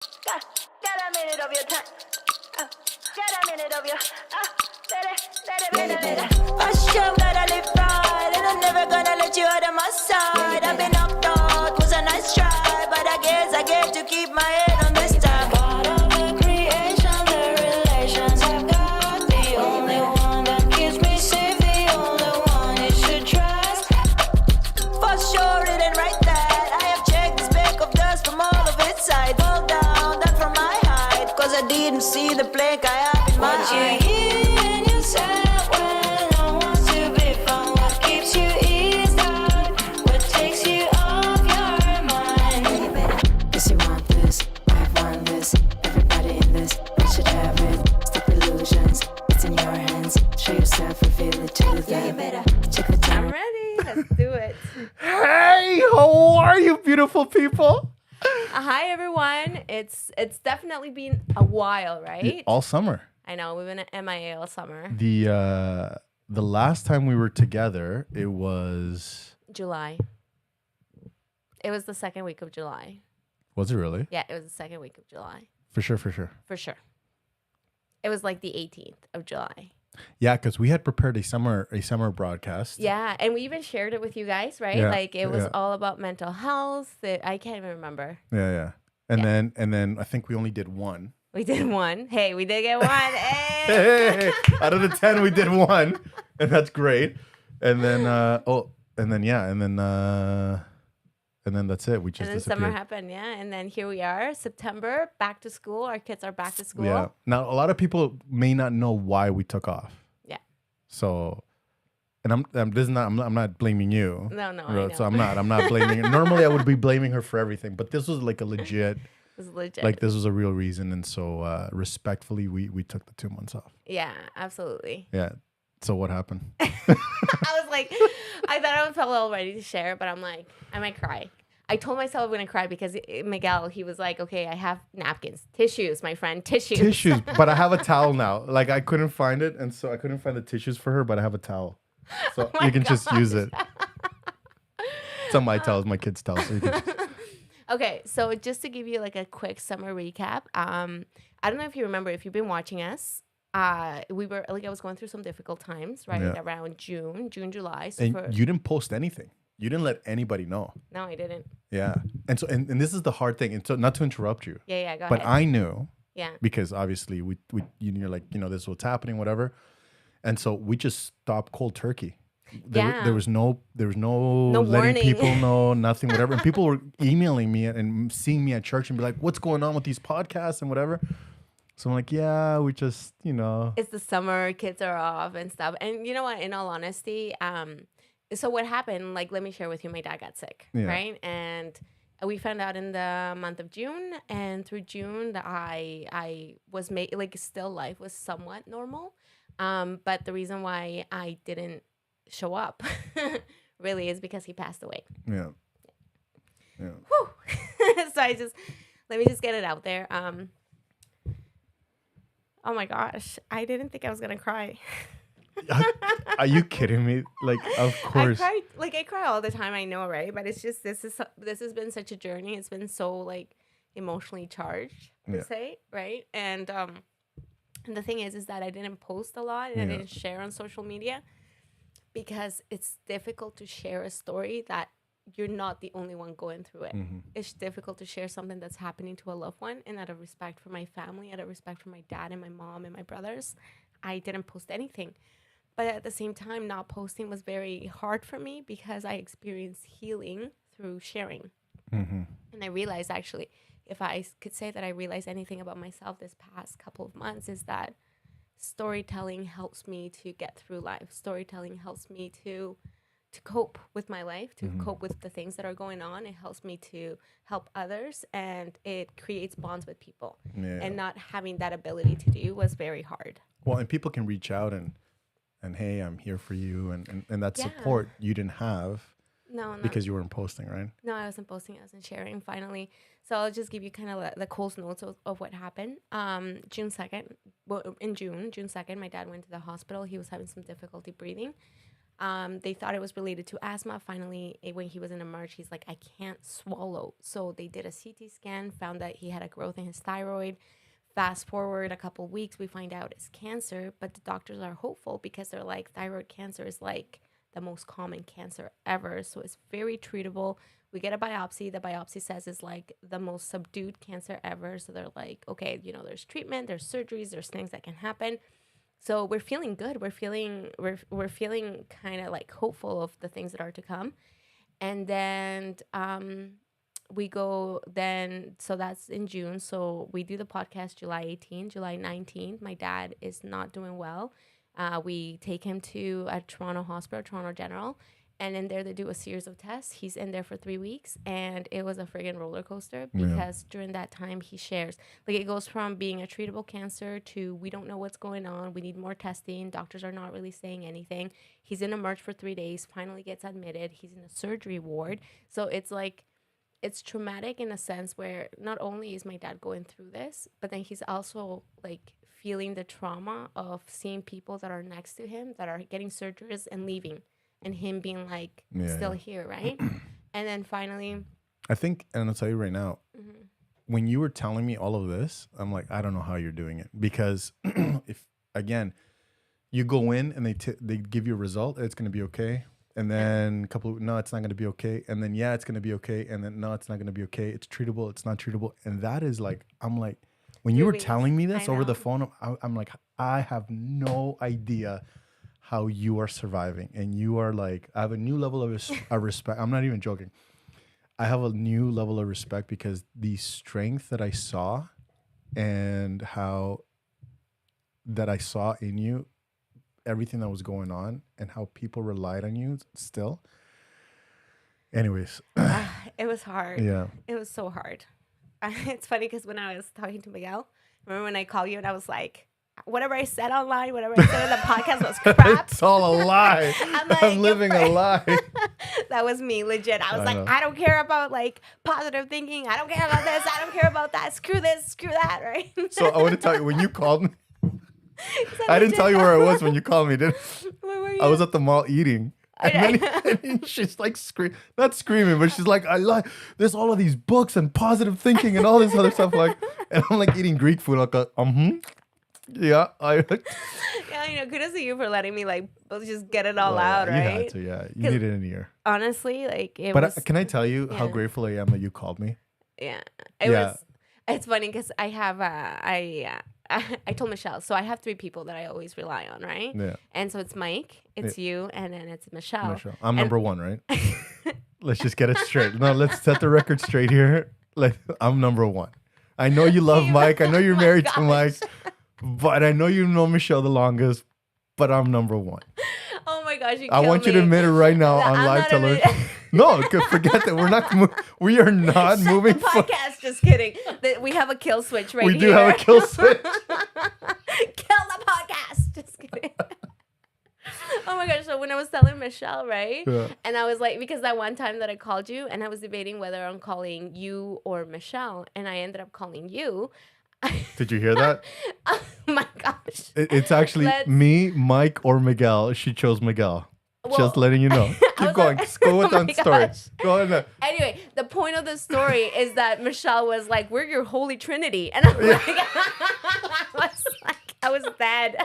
Get a minute of your time. Get a minute of your. Hush, you gotta live right, and I'm never gonna let you out of my side. I've been knocked out, was a nice try, but I guess I get to keep my head on this time. God of the creation, the relations I've got, the only one that keeps me safe, the only one you should trust. For sure, it ain't right that I have checked the speck of dust from all of its side. Fall down, that from my height, cause I didn't see the plank I have in my eye. In yourself when no one's to be found, what keeps you eased out, what takes you off your mind. Yes, you want this, I want this. Everybody in this, we should have it. Stop illusions, it's in your hands. Show yourself, reveal it to them. Check the I'm time. ready. Let's do it. Hey, how are you, beautiful people? Hi, everyone. It's definitely been a while, right? All summer. I know. We've been at MIA all summer. The last time we were together, it was July. It was the second week of July. it really? Yeah, it was the second week of July. For sure. For sure. It was like the 18th of July. Yeah, because we had prepared a summer broadcast. Yeah, and we even shared it with you guys, right? Yeah, Like it was yeah. all about mental health. I can't even remember. Yeah. And then I think we only did one. We did one. Hey, we did get one. Hey. Hey, out of the 10, we did one, and that's great. And then and then that's it. We just And then disappeared. summer happened, yeah. And then here we are, September, back to school. Our kids are back to school. Yeah. Now a lot of people may not know why we took off. Yeah. So, and I'm not blaming you. No, I Bro, know. So I'm not blaming. Normally, I would be blaming her for everything, but this was like a legit, It was legit. like this was a real reason, and so respectfully, we took the 2 months off. Yeah, absolutely. Yeah. So what happened? I was like, I thought I was all ready to share, but I'm like, I might cry. I told myself I'm going to cry because Miguel, he was like, okay, I have napkins, tissues, my friend, tissues. Tissues, but I have a towel now. Like I couldn't find it, and so I couldn't find the tissues for her, but I have a towel, so Oh you can just use it. It's on my towels, my kids' towels. So you can just... Okay, so just to give you like a quick summer recap, I don't know if you remember, if you've been watching us, we were like, I was going through some difficult times, right? Yeah. Around June, July. So And you didn't post anything. You didn't let anybody know. No, I didn't. Yeah. And so and this is the hard thing. And so not to interrupt you, Yeah, go but ahead. I knew Yeah. because obviously you're like, this is what's happening, whatever. And so we just stopped cold turkey. Yeah. There was no letting warning. people know, nothing, whatever. And people were emailing me and seeing me at church and be like, what's going on with these podcasts and whatever. So I'm like, yeah, we just, It's the summer, kids are off and stuff. And you know what? In all honesty, so what happened? Like, let me share with you. My dad got sick, Yeah. right? And we found out in the month of June, and through June, that I was still life was somewhat normal. But the reason why I didn't show up really is because he passed away. Yeah. Whew. So let me just get it out there. Oh my gosh, I didn't think I was gonna cry. Are you kidding me? Like, of course. I cry all the time. I know, right? But it's just this has been such a journey. It's been so like emotionally charged, per Yeah. se, right? And the thing is that I didn't post a lot and I Yeah. didn't share on social media because it's difficult to share a story that you're not the only one going through it. Mhm. It's difficult to share something that's happening to a loved one, and out of respect for my family, out of respect for my dad and my mom and my brothers, I didn't post anything. But at the same time, not posting was very hard for me because I experienced healing through sharing. Mhm. And I realized, actually, if I could say that I realized anything about myself this past couple of months, is that storytelling helps me to get through life. Storytelling helps me to cope with my life, to cope with the things that are going on. It helps me to help others, and it creates bonds with people. Yeah. And not having that ability to do was very hard. Well, and people can reach out and hey, I'm here for you, and that Yeah. support you didn't have No, because you weren't posting, right? No, I wasn't posting. I wasn't sharing. Finally, so I'll just give you kind of the Coles notes of what happened. June 2nd. Well, in June 2nd, my dad went to the hospital. He was having some difficulty breathing. They thought it was related to asthma. Finally, when he was in emerge, he's like, I can't swallow. So they did a CT scan, found that he had a growth in his thyroid. Fast forward a couple weeks, we find out it's cancer, but the doctors are hopeful because they're like, thyroid cancer is like the most common cancer ever. So it's very treatable. We get a biopsy. The biopsy says it's like the most subdued cancer ever. So they're like, okay, you know, there's treatment, there's surgeries, there's things that can happen. So we're feeling good. We're feeling kind of like hopeful of the things that are to come. And then we go then, so that's in June. So we do the podcast July 18th, July 19th. My dad is not doing well. We take him to a Toronto hospital, Toronto General. And in there, they do a series of tests. He's in there for 3 weeks, and it was a friggin' roller coaster because during that time, he shares. Like, it goes from being a treatable cancer to we don't know what's going on. We need more testing. Doctors are not really saying anything. He's in emerge for 3 days, finally gets admitted. He's in a surgery ward. So it's like, it's traumatic in a sense where not only is my dad going through this, but then he's also, like, feeling the trauma of seeing people that are next to him that are getting surgeries and leaving. And him being like still here, right? And then finally, I think, and I'll tell you right now, when you were telling me all of this, I'm like, I don't know how you're doing it, because if again, you go in and they give you a result, it's gonna be okay, and then no, it's not gonna be okay, and then it's gonna be okay, and then no, it's not gonna be okay. It's treatable, it's not treatable, and that is like, I'm like, when you were telling me this over the phone, I'm like, I have no idea how you are surviving, and you are like, I have a new level of respect. I'm not even joking. I have a new level of respect because the strength that I saw and how that I saw in you, everything that was going on and how people relied on you still. Anyways. It was hard. Yeah. It was so hard. It's funny because when I was talking to Miguel, remember when I called you and I was like, whatever I said online, whatever I said in the podcast was crap. It's all a lie. I'm living a lie. That was me, legit. I was like, know. I don't care about like positive thinking. I don't care about this. I don't care about that. Screw this. Screw that. Right. So I want to tell you, when you called me, I didn't tell you where I was when you called me, did I? Where were you? I was at the mall eating. And then she's like not screaming, but she's like, there's all of these books and positive thinking and all this other stuff. Like, and I'm like eating Greek food. Like, yeah, yeah, kudos to you for letting me like just get it all out, right? You had to, you needed an ear. Honestly, like it but was. Can I tell you how grateful I am that you called me? Yeah, it was. It's funny because I have I told Michelle, so I have 3 people that I always rely on, right? Yeah. And so it's Mike, it's you, and then it's Michelle. I'm number 1, right? Let's just get it straight. No, let's set the record straight here. I'm number 1. I know you love Mike. I know you're married to Mike. But I know you know Michelle the longest, but I'm number 1. Oh my gosh, I want you to admit it right now on live television. No, forget that. We are not moving. The podcast, just kidding. We have a kill switch right here. We do have a kill switch. Kill the podcast. Just kidding. Oh my gosh, so when I was telling Michelle, right? Yeah. And I was like, because that one time that I called you and I was debating whether I'm calling you or Michelle, and I ended up calling you. Did you hear that? Oh my gosh. It's actually me, Mike, or Miguel. She chose Miguel. Well, just letting you know. Keep going. Just go with that story. Go ahead. Anyway, the point of the story is that Michelle was like, we're your holy trinity. And I'm I was dead.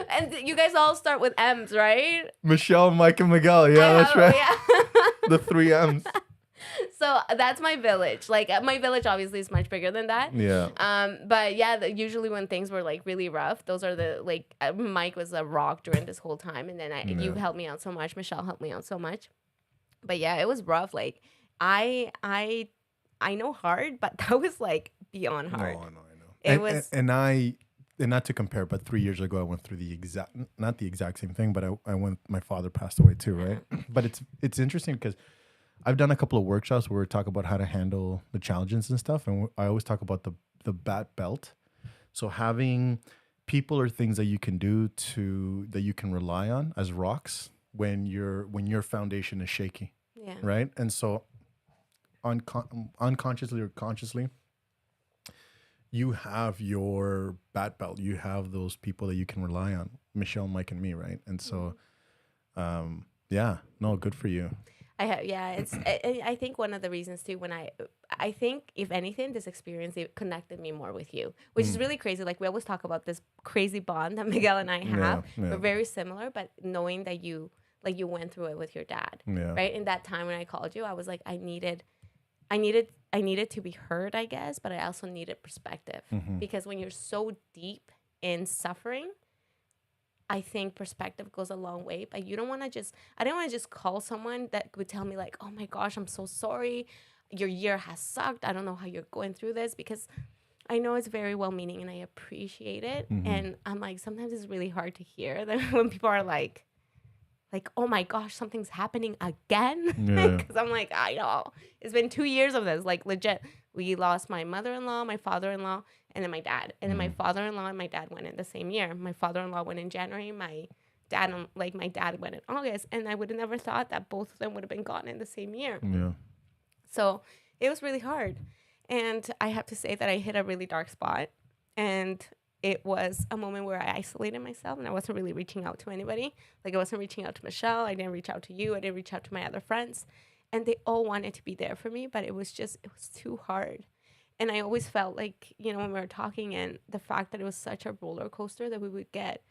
And you guys all start with M's, right? Michelle, Mike, and Miguel. Yeah, that's right. Yeah. The 3 M's. So that's my village. Like my village obviously is much bigger than that. Yeah. But yeah, usually when things were like really rough, those are the like Mike was a rock during this whole time, and then you helped me out so much. Michelle helped me out so much. But yeah, it was rough. Like I know hard, but that was like beyond hard. No, I know. And not to compare, but 3 years ago I went through not the exact same thing, but my father passed away too, right? But it's interesting because I've done a couple of workshops where we talk about how to handle the challenges and stuff. And I always talk about the bat belt. So having people or things that you can do that you can rely on as rocks when your foundation is shaky. Yeah. Right. And so unconsciously or consciously, you have your bat belt. You have those people that you can rely on, Michelle, Mike, and me. Right. And so Yeah, no, good for you. I think one of the reasons too, I think if anything, this experience, it connected me more with you, which is really crazy. Like, we always talk about this crazy bond that Miguel and I have. Yeah. We're very similar, but knowing that you went through it with your dad, Yeah. right? In that time when I called you, I was like, I needed to be heard, I guess, but I also needed perspective, because when you're so deep in suffering, I think perspective goes a long way. But you don't want to I didn't want to just call someone that would tell me like, oh my gosh, I'm so sorry. Your year has sucked. I don't know how you're going through this, because I know it's very well meaning and I appreciate it. And I'm like, sometimes it's really hard to hear that when people are like, oh my gosh, something's happening again. Yeah. Because I'm like, I know. It's been 2 years of this. Like, legit. We lost my mother-in-law, my father-in-law, and then my dad. And then my father-in-law and my dad went in the same year. My father-in-law went in January. My dad went in August. And I would have never thought that both of them would have been gone in the same year. Yeah. So it was really hard. And I have to say that I hit a really dark spot. And it was a moment where I isolated myself and I wasn't really reaching out to anybody. Like, I wasn't reaching out to Michelle. I didn't reach out to you. I didn't reach out to my other friends. And they all wanted to be there for me, but it was too hard. And I always felt like, when we were talking, and the fact that it was such a roller coaster, that we would get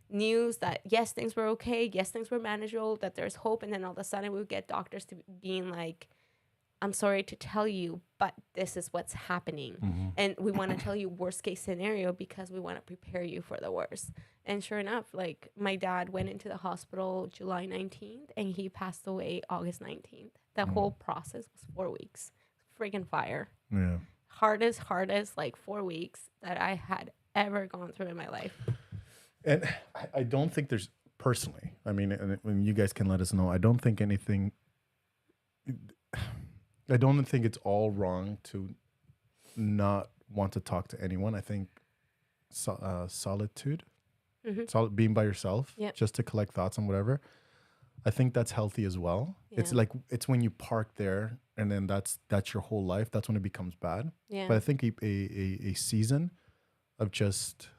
news that, yes, things were okay. Yes, things were manageable, that there's hope. And then all of a sudden we would get doctors to being like, I'm sorry to tell you, but this is what's happening. And we want to tell you worst case scenario because we want to prepare you for the worst. And sure enough, like, my dad went into the hospital July 19th and he passed away August 19th. The whole process was 4 weeks. Friggin' fire. Yeah. Hardest, like 4 weeks that I had ever gone through in my life. And I don't think there's, personally, I mean, and when you guys can let us know, I don't think it's all wrong to not want to talk to anyone. I think solitude, being by yourself, just to collect thoughts on whatever, I think that's healthy as well. Yeah. It's when you park there and then that's your whole life. That's when it becomes bad. Yeah. But I think a season of just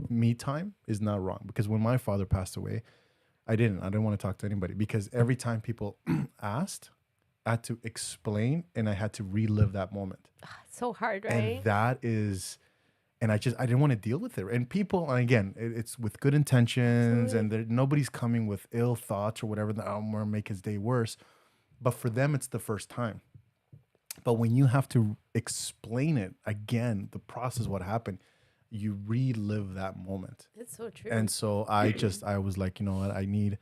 me time is not wrong, because when my father passed away, I didn't want to talk to anybody, because every time people asked, I had to explain and I had to relive that moment. It's so hard, right? And that is, and I didn't want to deal with it. And people, and again, it's with good intentions. Absolutely. And nobody's coming with ill thoughts or whatever that I'm going to make his day worse. But for them, it's the first time. But when you have to explain it again, the process, what happened, you relive that moment. It's so true. And so I was like, you know what, I need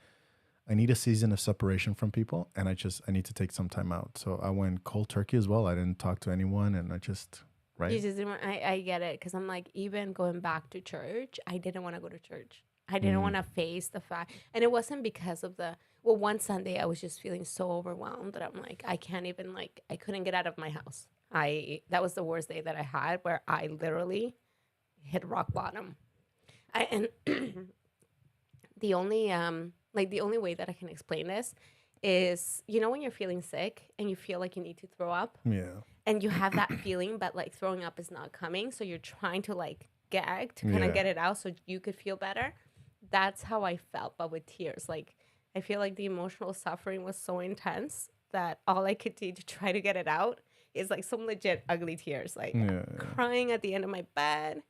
a season of separation from people, and I need to take some time out. So I went cold turkey as well. I didn't talk to anyone, and I just, right? You just didn't want, I get it, because I'm like, even going back to church, I didn't want to go to church. I didn't want to face the fact, and it wasn't because of one Sunday I was just feeling so overwhelmed that I'm like, I couldn't get out of my house. That was the worst day that I had, where I literally hit rock bottom. The only way that I can explain this is, when you're feeling sick and you feel like you need to throw up. Yeah. And you have that feeling, but like throwing up is not coming. So you're trying to like gag to kind of get it out so you could feel better. That's how I felt, but with tears. Like, I feel like the emotional suffering was so intense that all I could do to try to get it out is like some legit ugly tears. Like crying at the end of my bed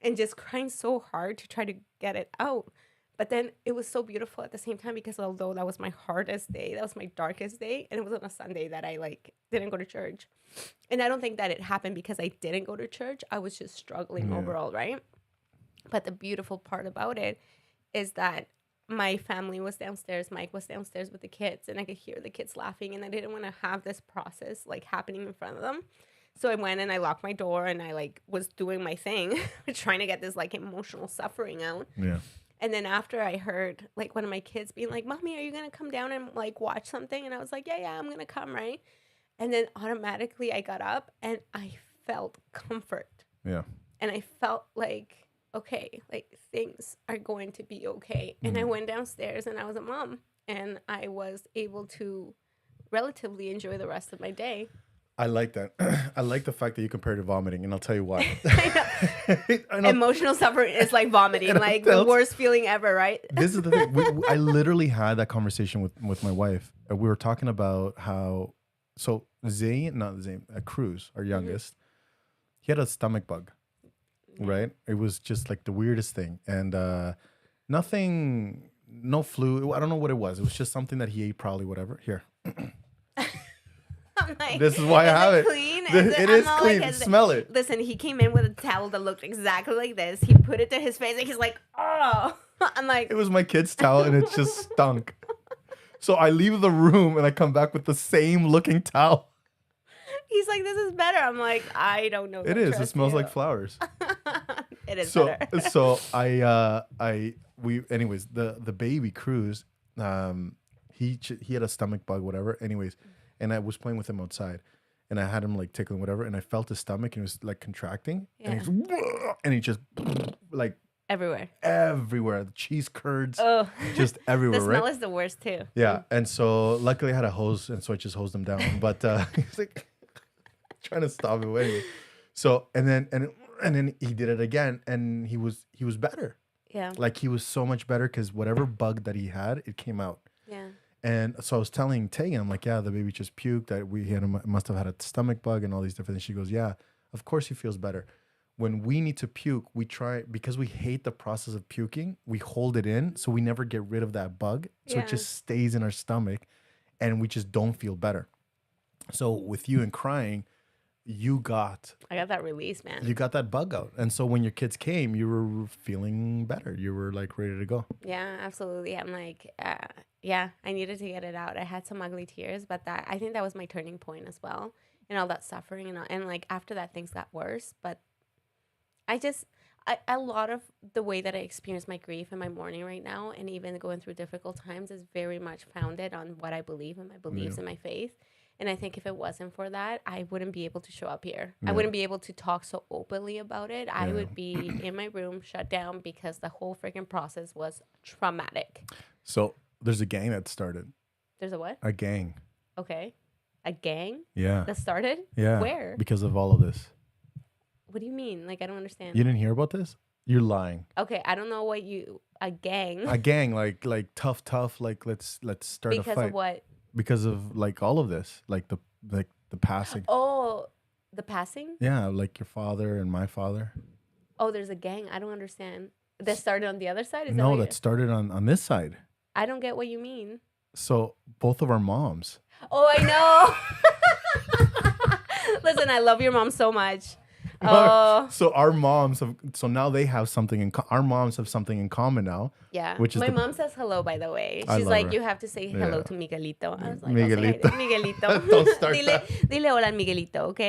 and just crying so hard to try to get it out. But then it was so beautiful at the same time, because although that was my hardest day, that was my darkest day, and it was on a Sunday that I like didn't go to church. And I don't think that it happened because I didn't go to church. I was just struggling overall, right? But the beautiful part about it is that my family was downstairs. Mike was downstairs with the kids, and I could hear the kids laughing, and I didn't want to have this process like happening in front of them. So I went and I locked my door and I like was doing my thing, trying to get this like emotional suffering out. Yeah. And then after I heard like one of my kids being like, "Mommy, are you going to come down and like watch something?" And I was like, yeah, I'm going to come, right? And then automatically I got up and I felt comfort. Yeah. And I felt like, okay, like things are going to be okay. And I went downstairs and I was a mom, and I was able to relatively enjoy the rest of my day. I like that. I like the fact that you compare it to vomiting, and I'll tell you why. I know. Emotional suffering is like vomiting, like the worst feeling ever, right? This is the thing. I literally had that conversation with my wife. We were talking about how, so Cruz, our youngest, he had a stomach bug, right? It was just like the weirdest thing. And nothing, no flu. I don't know what it was. It was just something that he ate, probably, whatever. Here. I'm like, This is why I have it. Clean? It is I'm clean. Smell it. Listen, he came in with a towel that looked exactly like this. He put it to his face and he's like, oh. I'm like, It was my kid's towel, and it just stunk. So I leave the room, and I come back with the same looking towel. he's like, this is better. I'm like, I don't know. It is. It smells like flowers. It is So better. so anyways, the baby Cruz, he had a stomach bug, whatever. Anyways, and I was playing with him outside, and I had him like tickling whatever, and I felt his stomach, and it was like contracting, and he just like Everywhere. everywhere, the cheese curds, Oh, just everywhere, the smell right? is the worst too. Yeah, and so luckily I had a hose, and so I just hosed him down. But he's like trying to stop it anyway. So and then he did it again, and he was better. Yeah. Like he was so much better because whatever bug that he had, it came out. Yeah. And so I was telling Tegan, I'm like, yeah, the baby just puked. That must have had a stomach bug and all these different things. She goes, yeah, of course he feels better. When we need to puke, we try, because we hate the process of puking, we hold it in so we never get rid of that bug. So Yeah. it just stays in our stomach and we just don't feel better. So with you and crying, you got I got that release, man. that bug out. And so when your kids came, you were feeling better. You were like ready to go. Yeah, absolutely. I'm like, yeah, I needed to get it out. I had some ugly tears, but I think that was my turning point as well. And all that suffering and like after that, things got worse. But a lot of the way that I experience my grief and my mourning right now, and even going through difficult times, is very much founded on what I believe and my beliefs and my faith. And I think if it wasn't for that, I wouldn't be able to show up here. I wouldn't be able to talk so openly about it. I would be in my room, shut down, because the whole freaking process was traumatic. So there's a gang that started. There's a what? A gang. Okay. A gang Yeah. that started? Yeah. Where? Because of all of this. What do you mean? Like, I don't understand. You didn't hear about this? You're lying. Okay, I don't know what a gang. A gang, like tough, like let's start a Because fight. of what? Because of like all of this, like the passing. Oh, the passing? Yeah, like your father and my father. Oh, there's a gang. I don't understand. That started on the other side? Is No, what that started on this side. I don't get what you mean. So both of our moms. Oh, I know. Listen, I love your mom so much. Oh, So our moms have. So now they have something in. Our moms have something in common now. yeah. Which is my the- mom says hello, by the way. I She's love like, her. you have to say hello Yeah. to Miguelito. I was like, Miguelito. Okay, Miguelito. Don't start dile, that. dile hola al Miguelito, ¿ok?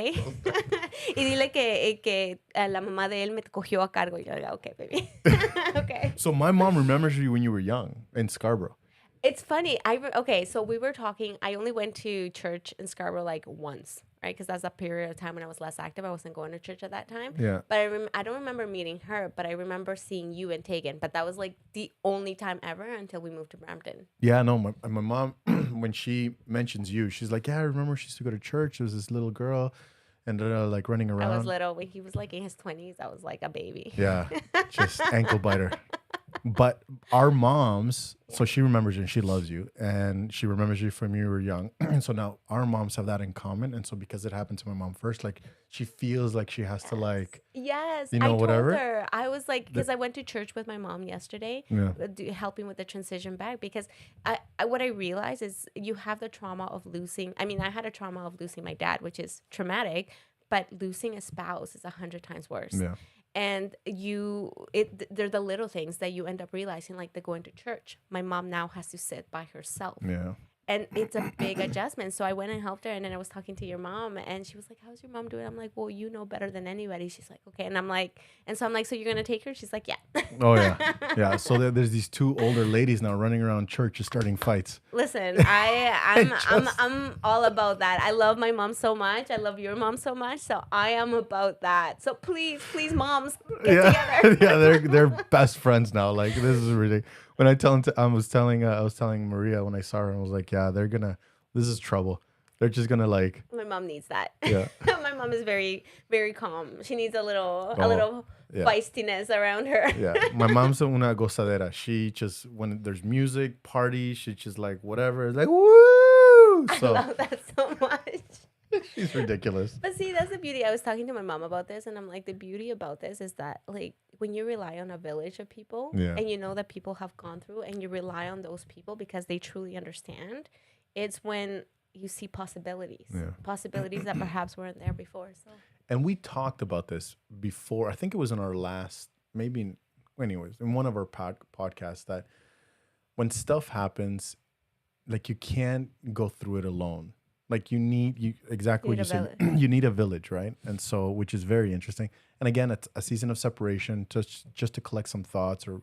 Y dile que la mamá de él me cogió a cargo. Y yo, okay, baby. Okay. So my mom remembers you when you were young in Scarborough. It's funny. Okay, so we were talking. I only went to church in Scarborough like once, right? Because that's a period of time when I was less active. I wasn't going to church at that time. Yeah. But I don't remember meeting her, but I remember seeing you and Tegan. But that was like the only time ever until we moved to Brampton. Yeah, no, my mom, when she mentions you, she's like, yeah, I remember she used to go to church. There was this little girl and like running around. I was little. When he was like in his 20s, I was like a baby. Yeah, just ankle biter. But our moms, so she remembers you and she loves you, and she remembers you from you were young. And so now our moms have that in common. And so because it happened to my mom first, like she feels like she has to like, Yes, You know, I told whatever. her. I was like, because I went to church with my mom yesterday, Yeah. helping with the transition back. Because what I realized is you have the trauma of losing. I mean, I had a trauma of losing my dad, which is traumatic, but losing a spouse is 100 times worse. yeah, And they're the little things that you end up realizing, like the going to church. My mom now has to sit by herself. yeah. And it's a big adjustment. So I went and helped her. And then I was talking to your mom. And she was like, how's your mom doing? I'm like, well, you know better than anybody. She's like, okay. And I'm like, so you're going to take her? She's like, yeah. Oh, yeah. Yeah. So there's these two older ladies now running around church just starting fights. Listen, I'm all about that. I love my mom so much. I love your mom so much. So I am about that. So please, moms, get Yeah. together. Yeah, they're best friends now. Like, this is ridiculous. When I was telling Maria when I saw her, and I was like, yeah, this is trouble. They're just gonna like, My mom needs that. yeah, My mom is very, very calm. She needs a Oh, little yeah. feistiness around her. yeah. My mom's una gozadera. She just when there's music, party, she just like whatever. It's like woo. I So love that so much. she's ridiculous. But see, that's the beauty. I was talking to my mom about this, and I'm like, the beauty about this is that, like, when you rely on a village of people, Yeah. and you know that people have gone through, and you rely on those people because they truly understand, it's when you see possibilities, Yeah. possibilities that perhaps weren't there before. So And we talked about this before. I think it was in our last, anyways, in one of our podcasts that when stuff happens, like you can't go through it alone. Like exactly what you said. You need a village, right? And so, which is very interesting. And again, it's a season of separation just to collect some thoughts or,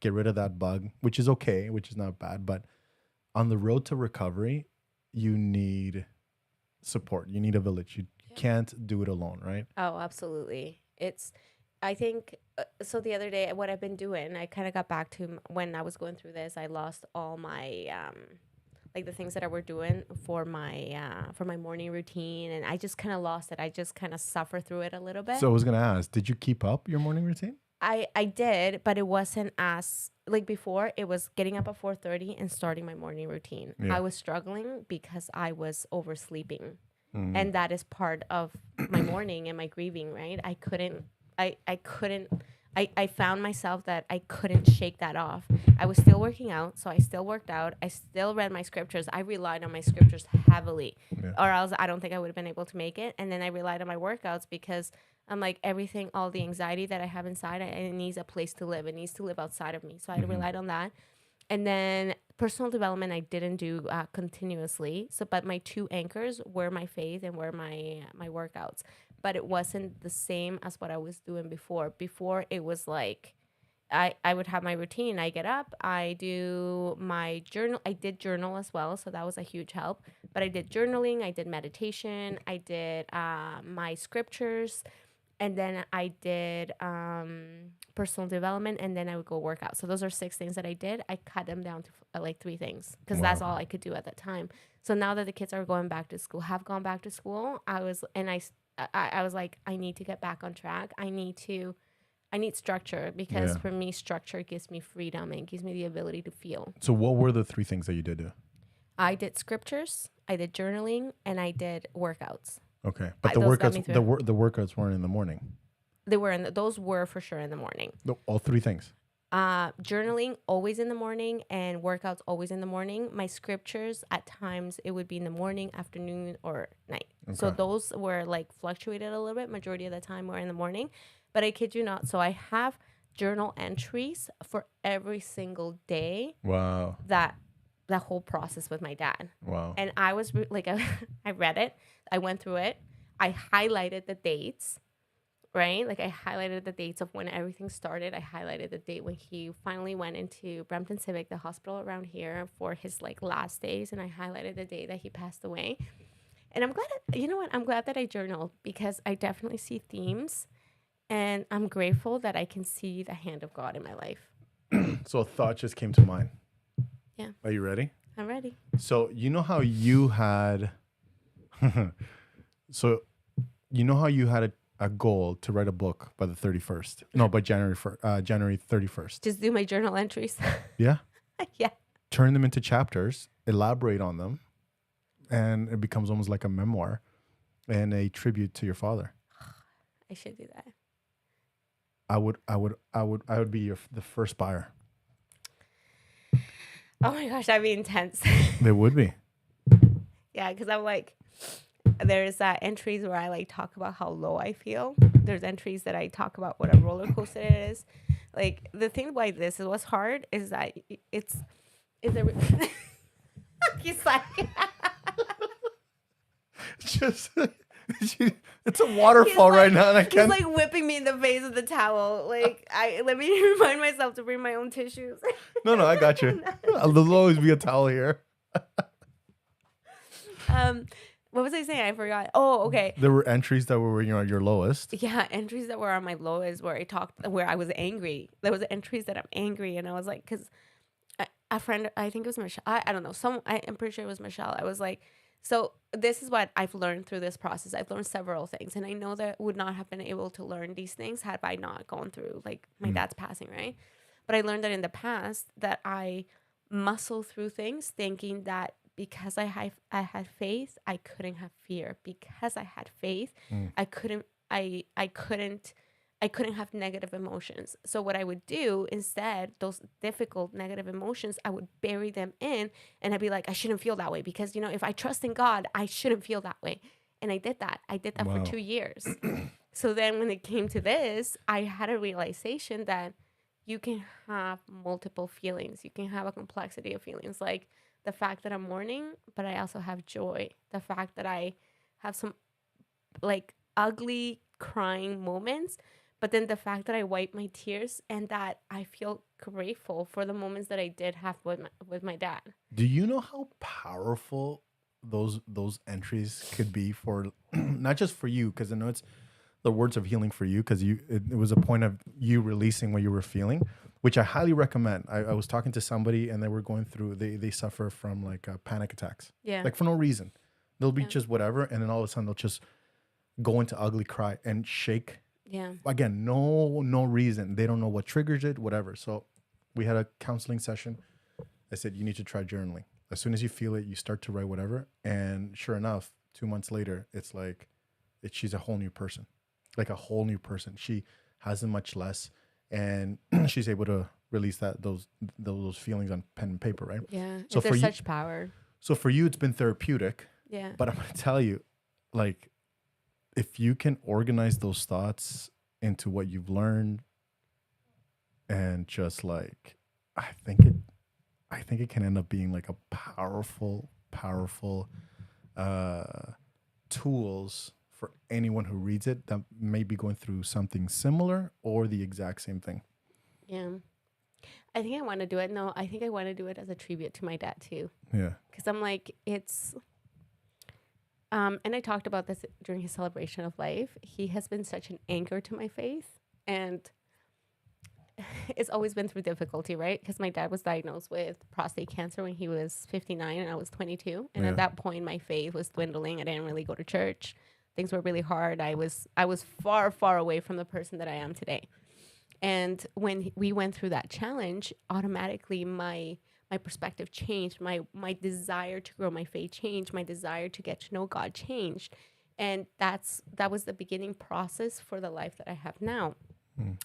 get rid of that bug, which is okay, which is not bad. But on the road to recovery, you need support. You need a village. You can't do it alone, right? oh, absolutely. I think, so the other day, what I've been doing, I kind of got back to when I was going through this, I lost all my, like the things that I were doing for my morning routine. And I just kind of lost it. I just kind of suffer through it a little bit. So I was going to ask, did you keep up your morning routine? I did, but it wasn't as like before. It was getting up at 4:30 and starting my morning routine. Yeah. I was struggling because I was oversleeping, Mm-hmm. and that is part of my mourning and my grieving. Right? I couldn't. I found myself that I couldn't shake that off. I was still working out, so I still worked out. I still read my scriptures. I relied on my scriptures heavily, or else I don't think I would have been able to make it. And then I relied on my workouts because I'm like, everything, all the anxiety that I have inside, it needs a place to live. It needs to live outside of me. So I relied on that. And then personal development, I didn't do continuously. So, but my two anchors were my faith and were my workouts. But it wasn't the same as what I was doing before. Before it was like, I would have my routine. I get up, I do my journal. I did journal as well, so that was a huge help. But I did journaling, I did meditation, I did my scriptures, and then I did personal development, and then I would go work out. So those are 6 things that I did. I cut them down to like 3 things because that's all I could do at that time. So now that the kids are going back to school, have gone back to school, I was like, I need to get back on track. I need structure because for me, structure gives me freedom and gives me the ability to feel. So what were the 3 things that you did? I did scriptures, I did journaling, and I did workouts. Okay. But the those got me workouts, the workouts weren't in the morning. They were those were for sure in the morning. All 3 things. Journaling always in the morning and workouts always in the morning. My scriptures at times it would be in the morning, afternoon, or night. Okay. So those were like fluctuated a little bit. Majority of the time were in the morning, but I kid you not. So I have journal entries for every single day. Wow. That whole process with my dad. Wow. And I was like, I read it. I went through it. I highlighted the dates. Right? Like I highlighted the dates of when everything started. I highlighted the date when he finally went into Brampton Civic, the hospital around here, for his like last days. And I highlighted the day that he passed away. And I'm glad, I'm glad that I journaled because I definitely see themes and I'm grateful that I can see the hand of God in my life. So a thought just came to mind. Yeah. Are you ready? I'm ready. So you know how you had, a goal to write a book by the 31st. No, by January 31st. Just do my journal entries. Yeah. Yeah. Turn them into chapters, elaborate on them, and it becomes almost like a memoir and a tribute to your father. I should do that. I would be the first buyer. Oh my gosh, that'd be intense. They would be. Yeah, because I'm like, there's entries where I like talk about how low I feel. There's entries that I talk about what a roller coaster it is. Like the thing about this is what's hard is that it's a he's like just it's a waterfall right now, and I can't. He's like whipping me in the face with the towel. Like let me remind myself to bring my own tissues. No, I got you. There'll always be a towel here. What was I saying? I forgot. Oh, okay. There were entries that were at your lowest. Yeah, entries that were on my lowest where I was angry. There was entries that I'm angry, and I was like, because a friend, I think it was Michelle. I don't know. I'm pretty sure it was Michelle. I was like, So this is what I've learned through this process. I've learned several things, and I know that I would not have been able to learn these things had I not gone through like my dad's passing, right? But I learned that in the past that I muscle through things thinking that because I had faith, I couldn't have fear. Because I had faith, I couldn't have negative emotions. So what I would do instead, those difficult negative emotions, I would bury them in, and I'd be like, I shouldn't feel that way because, if I trust in God, I shouldn't feel that way. And I did that. Wow. For 2 years. So then when it came to this, I had a realization that you can have multiple feelings. You can have a complexity of feelings, like the fact that I'm mourning, but I also have joy. The fact that I have some like ugly crying moments, but then the fact that I wipe my tears and that I feel grateful for the moments that I did have with my dad. Do you know how powerful those entries could be for not just for you, because I know it's the words of healing for you, because it was a point of you releasing what you were feeling, which I highly recommend. I was talking to somebody and they were going through, they suffer from like panic attacks, like for no reason. They'll be just whatever, and then all of a sudden they'll just go into ugly cry and shake. Yeah. Again, no reason. They don't know what triggers it, whatever. So we had a counseling session. I said, you need to try journaling. As soon as you feel it, you start to write whatever. And sure enough, 2 months later, it's like she's a whole new person. Like a whole new person. She hasn't much less, and she's able to release those feelings on pen and paper, right? Yeah. So there's for such power. So for you, it's been therapeutic. Yeah. But I'm gonna tell you, like, if you can organize those thoughts into what you've learned, and just like, I think it can end up being like a powerful tools for anyone who reads it that may be going through something similar or the exact same thing. Yeah. I think I want to do it. No, I think I want to do it as a tribute to my dad too. Yeah. Because I'm like, it's, and I talked about this during his celebration of life. He has been such an anchor to my faith, and it's always been through difficulty, right? Because my dad was diagnosed with prostate cancer when he was 59 and I was 22. And at that point, my faith was dwindling. I didn't really go to church. Things were really hard. I was far, far away from the person that I am today. And when we went through that challenge, automatically my perspective changed. My desire to grow my faith changed. My desire to get to know God changed. And that was the beginning process for the life that I have now.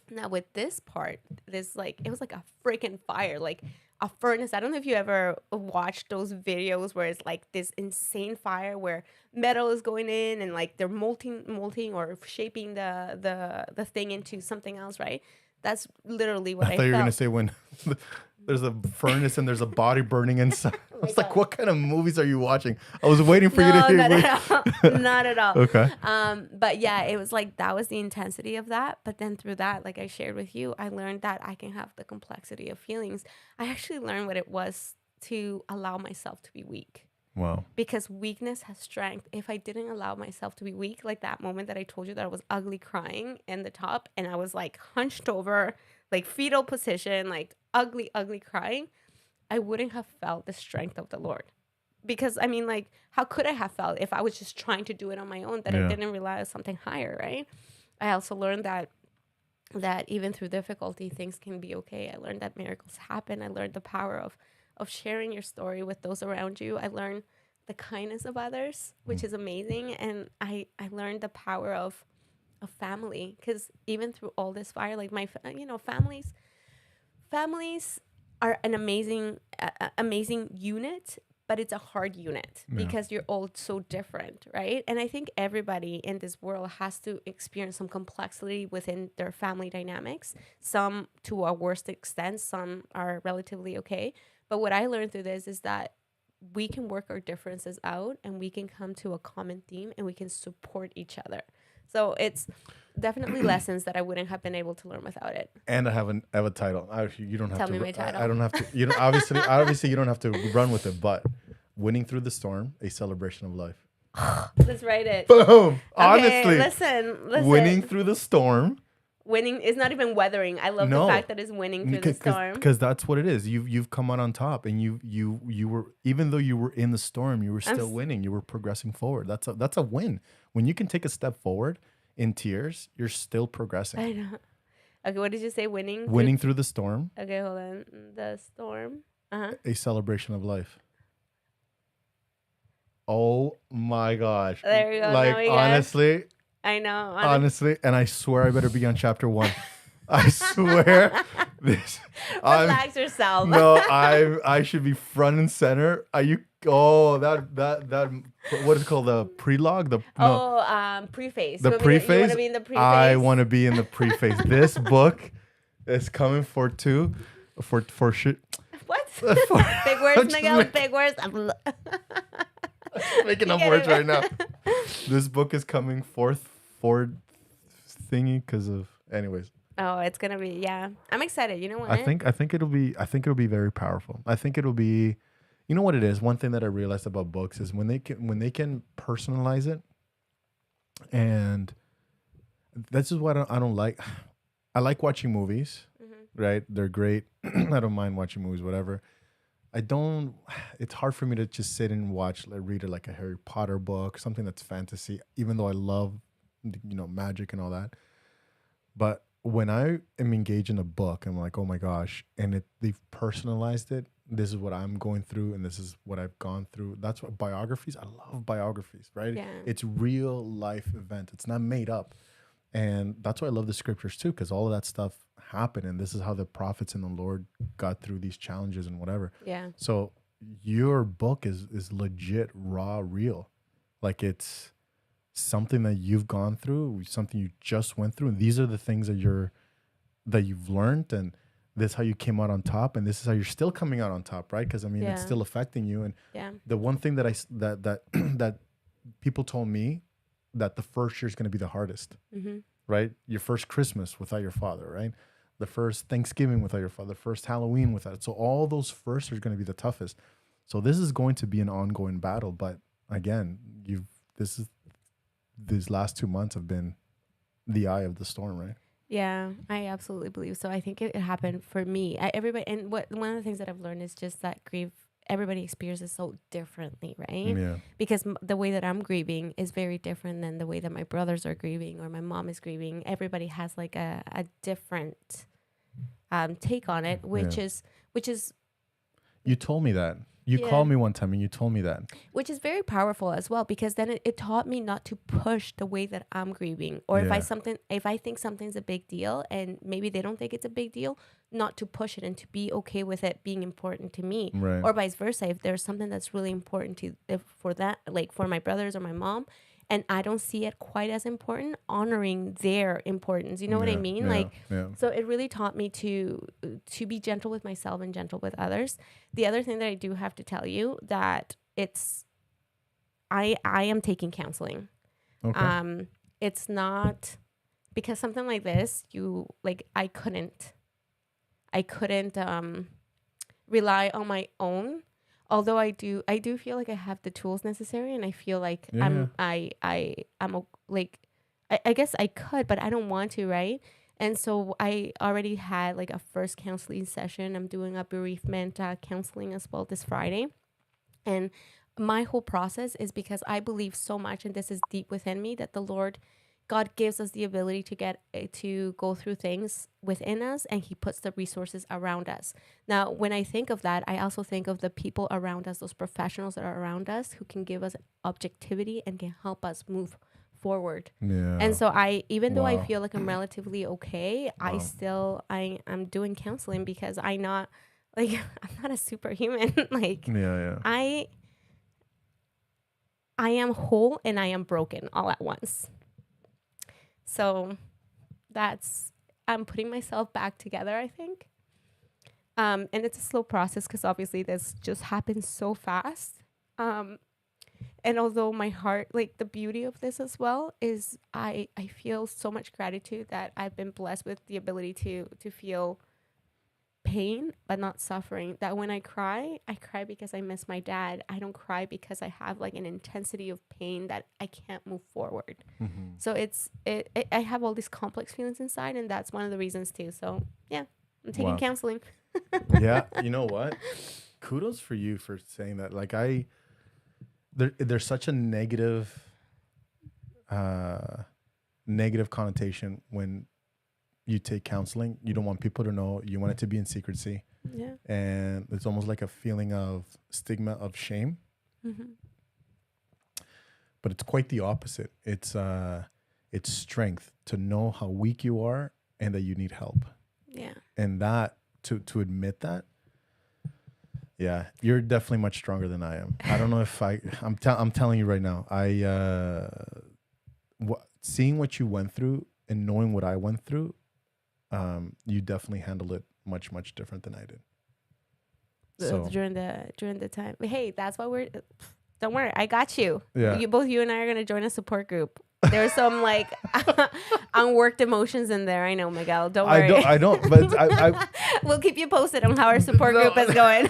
Now with this part, it was like a freaking fire, like a furnace. I don't know if you ever watched those videos where it's like this insane fire where metal is going in and like they're molting or shaping the thing into something else, right? That's literally what I thought you were felt. gonna say when there's a furnace and there's a body burning inside. I was like, what kind of movies are you watching? I was waiting for you to hear. Not at all. Okay. But yeah, it was like that was the intensity of that. But then through that, like I shared with you, I learned that I can have the complexity of feelings. I actually learned what it was to allow myself to be weak. Wow. Because weakness has strength. If I didn't allow myself to be weak, like that moment that I told you that I was ugly crying in the top and I was like hunched over, like fetal position, like ugly crying, I wouldn't have felt the strength of the Lord. Because I mean, like, how could I have felt if I was just trying to do it on my own, that I didn't rely on something higher, right? I also learned that even through difficulty, things can be okay. I learned that miracles happen. I learned the power of sharing your story with those around you. I learned the kindness of others, which is amazing. And I learned the power of family, because even through all this fire, like families are an amazing unit, but it's a hard unit because you're all so different, right? And I think everybody in this world has to experience some complexity within their family dynamics, some to a worst extent, some are relatively okay. But what I learned through this is that we can work our differences out and we can come to a common theme and we can support each other. So it's definitely lessons that I wouldn't have been able to learn without it. And I have a title. You don't have Tell to. me my title. I don't have to. You know, obviously, you don't have to run with it. But winning through the storm, a celebration of life. Let's write it. Boom. Okay, Honestly, listen. winning through the storm, winning. It's not even weathering. I love No. the fact that it's winning through the storm. Because that's what it is. You've come out on top, and you were, even though you were in the storm, you were still winning. You were progressing forward. That's a win. When you can take a step forward in tears, you're still progressing. I know. Okay, what did you say? Winning. Winning through the storm. Okay, hold on. The storm. A celebration of life. Oh my gosh. There you go. Like, Now we got- honestly, I know. honestly, and I swear I better be on chapter 1. I swear this. Relax yourself. No, I should be front and center. Are you? Oh, that what is it called, the prelogue? Preface. The You preface. want to be in the preface? I want to be in the preface. This book is coming for shit. What? Big words, Miguel. Big words. Making up words right now. This book is coming forth for thingy because of, anyways. Oh, it's gonna be, yeah. I'm excited. You know what? I think it'll be very powerful. I think it'll be, you know what it is. One thing that I realized about books is when they can personalize it, and this is what I don't like. I like watching movies, right? They're great. I don't mind watching movies, whatever. It's hard for me to just sit and read it like a Harry Potter book, something that's fantasy, even though I love, magic and all that. But when I am engaged in a book, I'm like, oh my gosh, and they've personalized it. This is what I'm going through, and this is what I've gone through. That's what biographies. I love biographies, right? Yeah. It's real life event. It's not made up, and that's why I love the scriptures too, because all of that stuff happened, and this is how the prophets and the Lord got through these challenges and whatever. Yeah. So your book is legit, raw, real, like it's something that you've gone through, something you just went through, and these are the things that you've learned, and this is how you came out on top, and this is how you're still coming out on top, right? Because it's still affecting you. And the one thing that that people told me, that the first year is going to be the hardest, right? Your first Christmas without your father, right? The first Thanksgiving without your father, the first Halloween without it. So all those firsts are going to be the toughest. So this is going to be an ongoing battle. But again, these last 2 months have been the eye of the storm, right? Yeah, I absolutely believe so. I think it happened for me. One of the things that I've learned is just that grief, everybody experiences so differently, right? Yeah. Because the way that I'm grieving is very different than the way that my brothers are grieving or my mom is grieving. Everybody has like a different take on it, which is You told me that. You called me one time and you told me that. Which is very powerful as well, because then it taught me not to push the way that I'm grieving. Or if I think something's a big deal and maybe they don't think it's a big deal, not to push it and to be okay with it being important to me. Right. Or vice versa. If there's something that's really important for my brothers or my mom, and I don't see it quite as important, honoring their importance. You know what I mean? So it really taught me to be gentle with myself and gentle with others. The other thing that I do have to tell you that I am taking counseling. Okay. It's not because something like this, I couldn't rely on my own. Although I do feel like I have the tools necessary, and I feel like I guess I could, but I don't want to, right? And so I already had like a first counseling session. I'm doing a bereavement counseling as well this Friday. And my whole process is because I believe so much, and this is deep within me, that God gives us the ability to go through things within us, and he puts the resources around us. Now, when I think of that, I also think of the people around us, those professionals that are around us who can give us objectivity and can help us move forward. Yeah. And so even though I feel like I'm relatively okay, I'm doing counseling because I'm not a superhuman. I am whole and I am broken all at once. So I'm putting myself back together, I think. And it's a slow process because obviously this just happens so fast. And although my heart, the beauty of this as well is I feel so much gratitude that I've been blessed with the ability to feel pain but not suffering. That when I cry because I miss my dad. I don't cry because I have like an intensity of pain that I can't move forward. So I have all these complex feelings inside, and that's one of the reasons too. So yeah, I'm taking Wow. counseling. Yeah, you know what? Kudos for you for saying that. Like there's such a negative connotation when you take counseling. You don't want people to know. You want it to be in secrecy. Yeah. And it's almost like a feeling of stigma, of shame. But it's quite the opposite. It's strength to know how weak you are and that you need help. Yeah. And that to admit that, yeah, you're definitely much stronger than I am. I don't know if I'm telling you right now, seeing what you went through and knowing what I went through, you definitely handled it much, much different than I did. So During the time. Hey, that's why don't worry, I got you. Yeah. You and I are gonna join a support group. There's some like unworked emotions in there. I know, Miguel. Don't worry. I don't, but I We'll keep you posted on how our support group is going.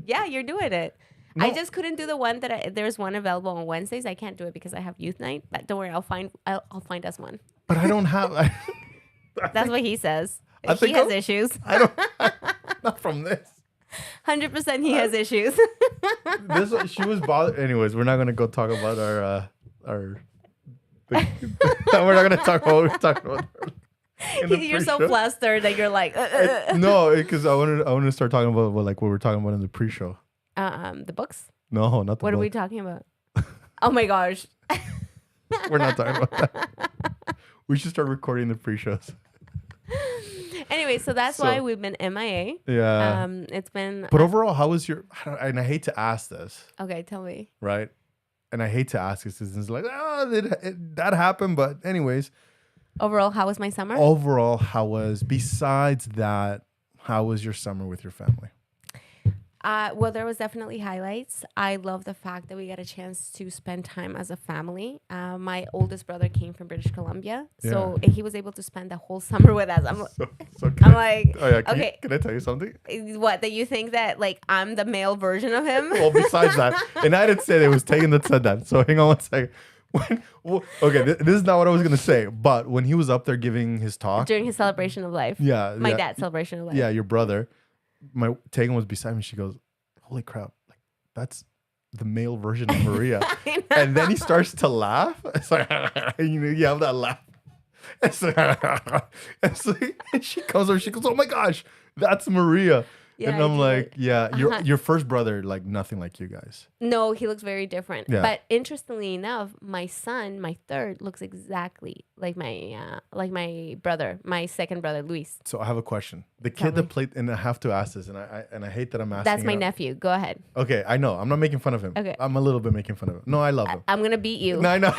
Yeah, you're doing it. I No. just couldn't do the one that there's one available on Wednesdays. I can't do it because I have youth night. But don't worry, I'll find us one. but I don't have. That's what he says. I He think has I'll- issues. I don't. Not from this. 100% he has issues. She was bothered. Anyways, we're not gonna go talk about our. We're not gonna talk about what we're talking about. in the You're so pre-show. flustered that you're like, No, because I wanted to start talking about what we were talking about in the pre-show. the books. No, not the What are we book. talking about? Oh my gosh. We're not talking about that. We should start recording the pre-shows. Anyway, so that's So- why we've been MIA. Yeah. It's been But overall, how was your? And I hate to ask this, okay. Tell me. right? And I hate to ask this. It's like, that happened. But anyways, Overall, how was my summer? overall, besides that, how was your summer with your family? Well, there was definitely highlights. I love the fact that we got a chance to spend time as a family. My oldest brother came from British Columbia, so he was able to spend the whole summer with us. So I'm like, oh yeah, okay. Can I tell you something? What, that you think that like I'm the male version of him? Well, besides that, and I didn't say that, it was Tegan that said that. So hang on one second. This is not what I was gonna say, but when he was up there giving his talk, During his celebration of life. yeah, My yeah, dad's celebration of life. yeah, your brother, Tegan was beside me. She goes, "Holy crap! Like that's the male version of Maria." I know. And then he starts to laugh. It's like you have that laugh. And she comes over. She goes, "Oh my gosh, that's Maria." Yeah, and I I'm do like, that. "Yeah, your first brother, like nothing like you guys." No, he looks very different. Yeah. But interestingly enough, my son, my third, looks exactly like my brother, my second brother, Luis. So I have a question. The Tell kid that me. played, and I have to ask this, and I hate that I'm asking. That's my it. nephew. Go ahead. Okay, I know. I'm not making fun of him. Okay. I'm a little bit making fun of him. No, I love him. I'm gonna beat you. No, I know.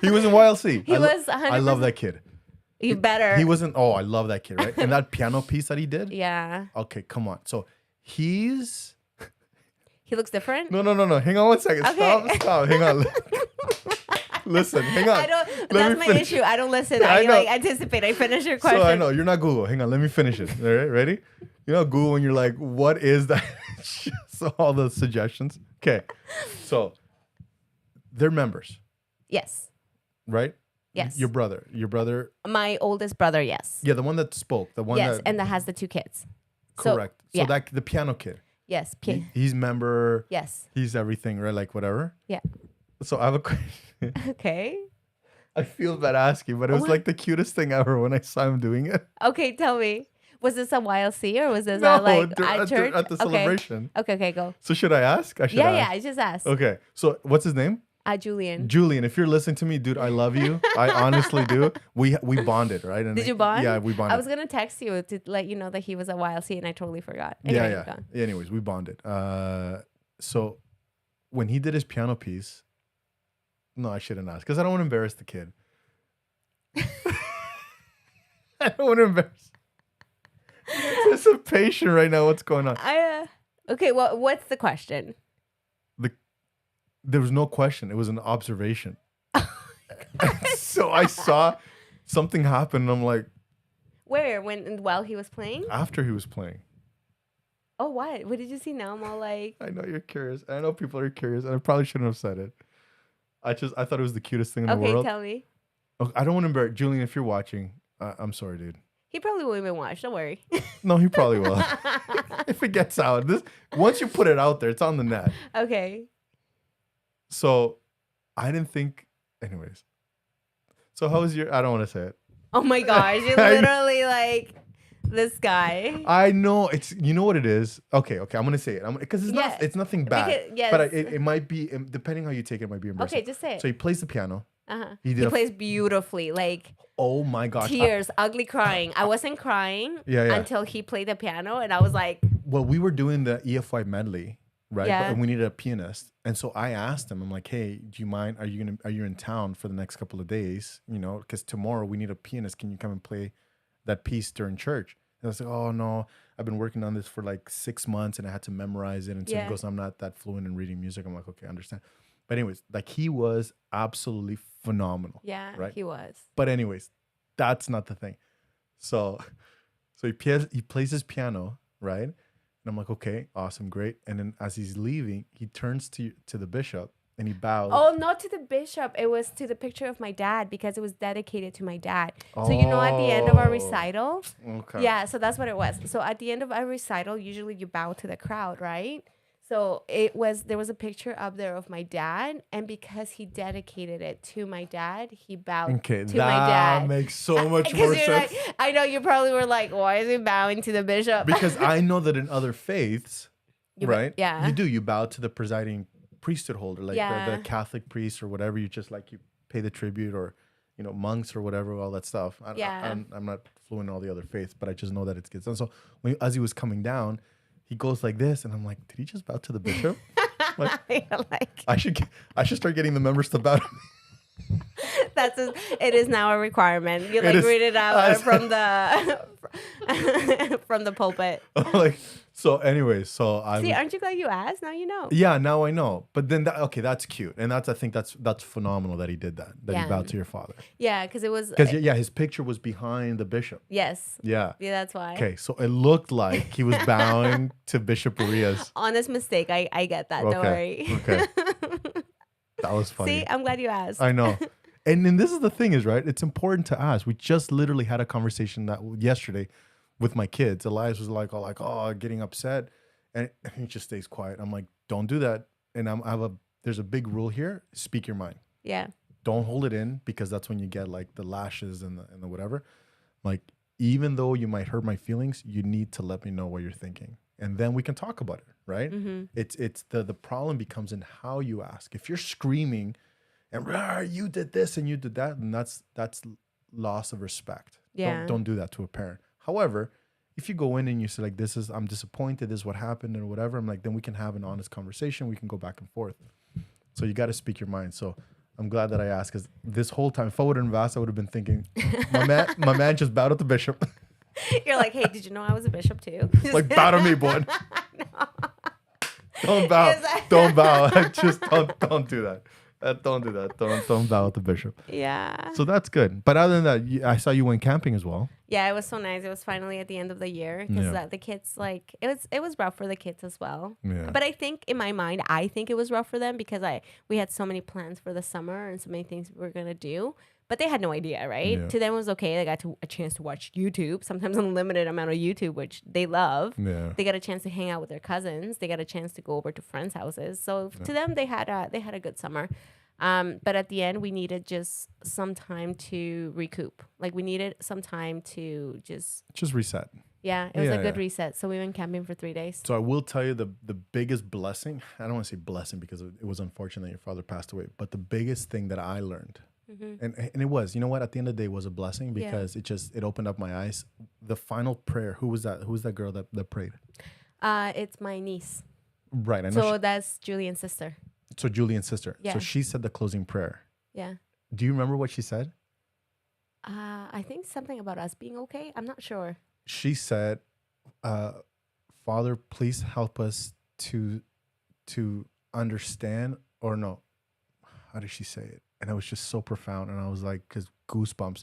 He was in YLC. He was I love 100%. that kid. You better. He wasn't. Oh, I love that kid, right? And that piano piece that he did. Yeah. Okay, come on. So he's He looks different. no. Hang on one second. Okay. Stop. Hang on. Listen. Hang on. I don't. Let That's me my finish. issue. I don't listen. I I know. like anticipate. I finish your question. So I know you're not Google. Hang on. Let me finish it. All right, ready? You know Google when you're like, what is that? So all the suggestions. Okay. So they're members, Yes. right? Yes. Your brother. My oldest brother. Yes. Yeah, the one that spoke. The one Yes, that. and that has the two kids. So, Correct. So yeah. that the piano kid. Yes. He's member. Yes. He's everything, right? Like whatever. Yeah. So I have a question. Okay. I feel bad asking, but it was What? like the cutest thing ever when I saw him doing it. Okay. Tell me. Was this a YLC or was this No, like at at church? the celebration. Okay. Go. So should I ask? I should Yeah. ask. Yeah. I just asked. Okay. So what's his name? Julian. Julian. If you're listening to me, dude, I love you. I honestly do. We bonded, right? And Did you bond? Yeah, we bonded. I was gonna text you to let you know that he was at YLC and I totally forgot. yeah, Anyway, yeah. go. Anyways, we bonded. So when he did his piano piece, no, I shouldn't ask because I don't want to embarrass the kid. I don't want to embarrass. Anticipation right now. What's going on? Okay. Well, what's the question? There was no question. It was an observation. So I saw something happen, and I'm like, Where? While he was playing? After he was playing. Oh, what? What did you see now? I'm all like, I know you're curious. I know people are curious, and I probably shouldn't have said it. I thought it was the cutest thing in the okay, world. tell me. Okay, I don't want to embarrass Julian. If you're watching, I'm sorry, dude. He probably won't even watch. Don't worry. No, he probably will. If it gets out, once you put it out there, it's on the net. Okay. So, I didn't think. Anyways, so how was your? I don't want to say it. Oh my gosh, you're literally like this guy. I know it's. You know what it is. Okay. I'm gonna say it. Because it's Yeah. not. It's nothing bad. Because- yes. But it might be depending how you take it. It might be embarrassing. Okay, just say it. So he plays the piano. Uh-huh. He He, did a- plays beautifully, like Oh my gosh. tears, ugly crying. I wasn't crying Yeah. until he played the piano, and I was like, Well, we were doing the EFY medley, right? Yeah. And we needed a pianist, and so I asked him. I'm like, "Hey, do you mind? Are you in town for the next couple of days? You know, because tomorrow we need a pianist. Can you come and play that piece during church?" And I was like, "Oh no, I've been working on this for like 6 months, and I had to memorize it." And so Yeah. he goes, "I'm not that fluent in reading music." I'm like, "Okay, I understand." But anyways, like he was absolutely phenomenal. yeah, Right. he was. But anyways, that's not the thing. So he plays his piano, right? And I'm like, okay, awesome, great. And then as he's leaving, he turns to the bishop and he bows. Oh, not to the bishop. It was to the picture of my dad because it was dedicated to my dad. So you know, at the end of our Oh. recital, Okay. yeah. So that's what it was. So at the end of our recital, usually you bow to the crowd, right? So there was a picture up there of my dad, and because he dedicated it to my dad, he bowed Okay, to my dad. that makes so much Because more you're sense. like, I know you probably were like, why is he bowing to the bishop? Because I know that in other faiths, You right? yeah. You bow to the presiding priesthood holder, like Yeah. the Catholic priest or whatever. You just like you pay the tribute, or monks or whatever, all that stuff. Yeah. I'm not fluent in all the other faiths, but I just know that it gets done. So as he was coming down, he goes like this, and I'm like, did he just bow to the bishop? You're like, I should start getting the members to bow to me. it is now a requirement. You It like is- read it out I- from the pulpit. Like, so anyway, so I See, aren't you glad you asked? Now you know. yeah, now I know. But then that's cute, and I think that's phenomenal that he did that. That Yeah. he bowed to your father. Yeah, because it was. Because his picture was behind the bishop. Yes. Yeah. Yeah, that's why. Okay, so it looked like he was bowing to Bishop Urias. Honest mistake. I get that. Don't worry. Okay. That was funny. See, I'm glad you asked. I know. And then this is the thing is, right? It's important to ask. We just literally had a conversation that yesterday with my kids. Elias was like, getting upset. And he just stays quiet. I'm like, don't do that. And there's a big rule here. Speak your mind. Yeah. Don't hold it in, because that's when you get like the lashes and the whatever. Like, even though you might hurt my feelings, you need to let me know what you're thinking. And then we can talk about it, right? Mm-hmm. It's the problem becomes in how you ask. If you're screaming and you did this and you did that, and that's loss of respect. Yeah. Don't do that to a parent. However, if you go in and you say like, I'm disappointed, this is what happened or whatever, I'm like, then we can have an honest conversation. We can go back and forth. So you got to speak your mind. So I'm glad that I asked, because this whole time, if I wouldn't have asked, I would have been thinking, my man just bowed at the bishop. You're like, hey, did you know I was a bishop too? Like, bow to me, boy. Don't bow. Don't bow. Just don't do that. Don't do that. Don't bow at the bishop. Yeah. So that's good. But other than that, I saw you went camping as well. Yeah, it was so nice. It was finally at the end of the year because Yeah. the kids, like, it was rough for the kids as well. Yeah. But I think in my mind, I think it was rough for them because we had so many plans for the summer and so many things we were gonna do. But they had no idea, right? Yeah. To them it was okay. They got a chance to watch YouTube, sometimes unlimited amount of YouTube, which they love. Yeah. They got a chance to hang out with their cousins. They got a chance to go over to friends' houses. So to them, they had a good summer. But at the end, we needed just some time to recoup. Like we needed some time to just reset. it was Yeah, a good yeah. reset. So we went camping for 3 days. So I will tell you the biggest blessing. I don't want to say blessing because it was unfortunate that your father passed away. But the biggest thing that I learned, and it was, you know what? At the end of the day, it was a blessing because it opened up my eyes. The final prayer. Who was that? Who was that girl that prayed? It's my niece. Right. I know. So that's Julian's sister. So Julian's sister. Yeah. So she said the closing prayer. Yeah. Do you remember what she said? I think something about us being okay. I'm not sure. She said, Father, please help us to understand, or no, how did she say it? And it was just so profound. And I was like, because goosebumps.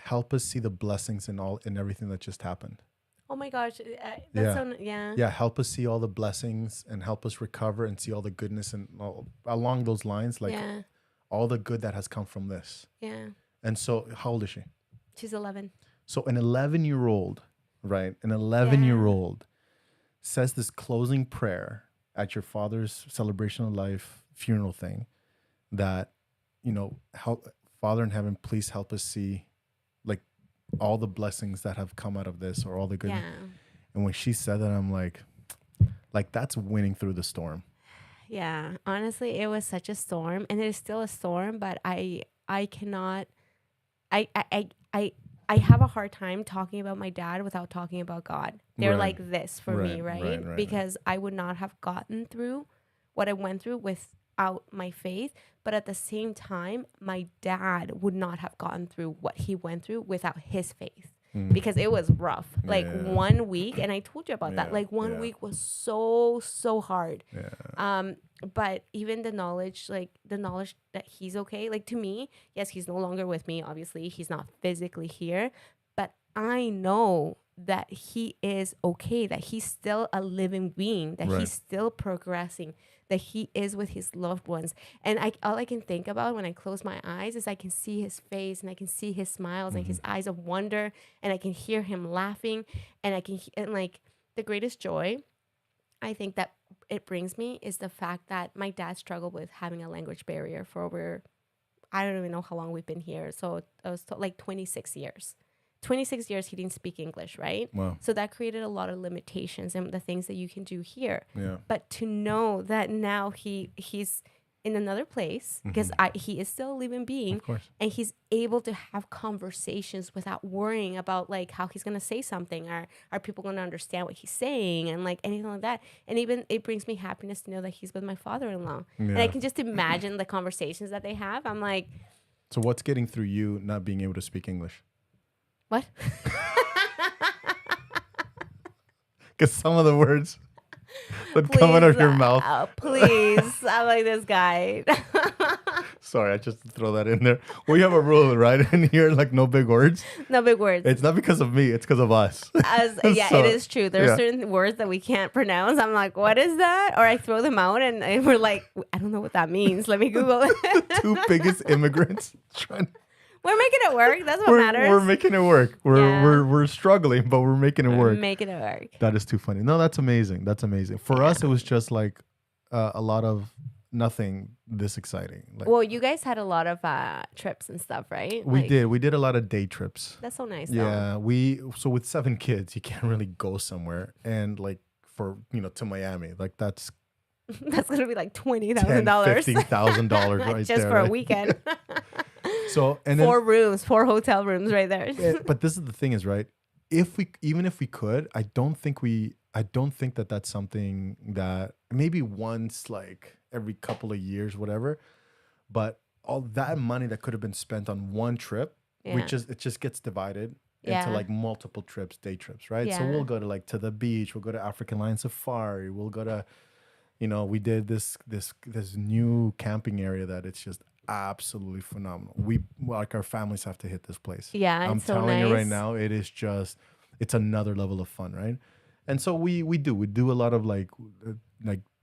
help us see the blessings in everything that just happened. Oh my gosh. That's Yeah. so, yeah. Yeah, help us see all the blessings and help us recover and see all the goodness and along those lines, like Yeah. all the good that has come from this. Yeah. And so, how old is she? She's 11. So, an 11-year-old, right? An 11-year-old says this closing prayer at your father's celebration of life funeral thing that, help, Father in heaven, please help us see like all the blessings that have come out of this or all the good. Yeah. And when she said that, I'm like that's winning through the storm. Yeah. Honestly, it was such a storm, and it is still a storm, but I cannot, I have a hard time talking about my dad without talking about God. They're Right. like this for me, Right, right? right. Because I would not have gotten through what I went through without my faith. But at the same time, my dad would not have gotten through what he went through without his faith. Because it was rough. Like Yeah. 1 week, and I told you about that. Yeah, Like one yeah. week was so hard. Yeah. But even the knowledge that he's okay, like to me, yes, he's no longer with me. Obviously, he's not physically here, but I know that he is okay, that he's still a living being, that Right. he's still progressing, that he is with his loved ones. And all I can think about when I close my eyes is I can see his face, and I can see his smiles and his eyes of wonder, and I can hear him laughing, and and like the greatest joy I think that it brings me is the fact that my dad struggled with having a language barrier for over, I don't even know how long we've been here. So it was like 26 years. 26 years he didn't speak English, right? Wow. So that created a lot of limitations and the things that you can do here. Yeah. But to know that now he's in another place, because he is still a living being, Of course. and he's able to have conversations without worrying about like how he's gonna say something, or are people gonna understand what he's saying, and like anything like that. And even it brings me happiness to know that he's with my father-in-law, and I Yeah. can just imagine the conversations that they have. I'm like, So what's getting through you not being able to speak English? what? Because some of the words that come out of your mouth. Please, I'm like this guy. Sorry, I just throw that in there. We have a rule, right? In here, like no big words. No big words. It's not because of me. It's because of us. Yeah, So, it is true. There's yeah. certain words that we can't pronounce. I'm like, what is that? Or I throw them out, and we're like, I don't know what that means. Let me Google it. Two biggest immigrants trying. We're making it work. That's what We're matters. making it work. We're struggling, but we're making it work. Making it work. That is too funny. No, that's amazing. That's amazing. For us, it was just like a lot of nothing this exciting. Like Well, you guys had a lot of trips and stuff, right? we Like, did. We did a lot of day trips. That's so nice. Though. Yeah, so with 7 kids, you can't really go somewhere and like for to Miami. Like that's That's gonna be like $20,000, $15,000 right just there. for a right? weekend. So and then 4 hotel rooms right there. but this is the thing is right. Even if we could, I don't think that that's something that maybe once like every couple of years, whatever. But all that money that could have been spent on one trip, Yeah. it just gets divided Yeah. into like multiple trips, day trips, right? So Yeah. we'll go to the beach, we'll go to African Lion Safari, we'll go to, we did this new camping area that it's just absolutely phenomenal. Like our families have to hit this place. Yeah, I'm it's so telling you right nice. now, it is just, it's another level of fun, right? And so we do a lot of like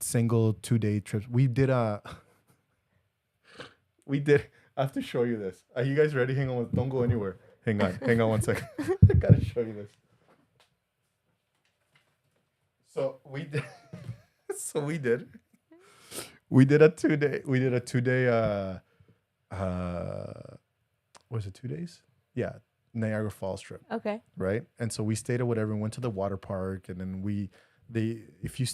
single 2-day trips. I have to show you this. Are you guys ready? Hang on, don't go anywhere. Hang on 1 second. I gotta show you this. So we did. We did a 2-day. Was it 2 days? Yeah, Niagara Falls trip. Okay. Right? And so we stayed at whatever, went to the water park, and then if you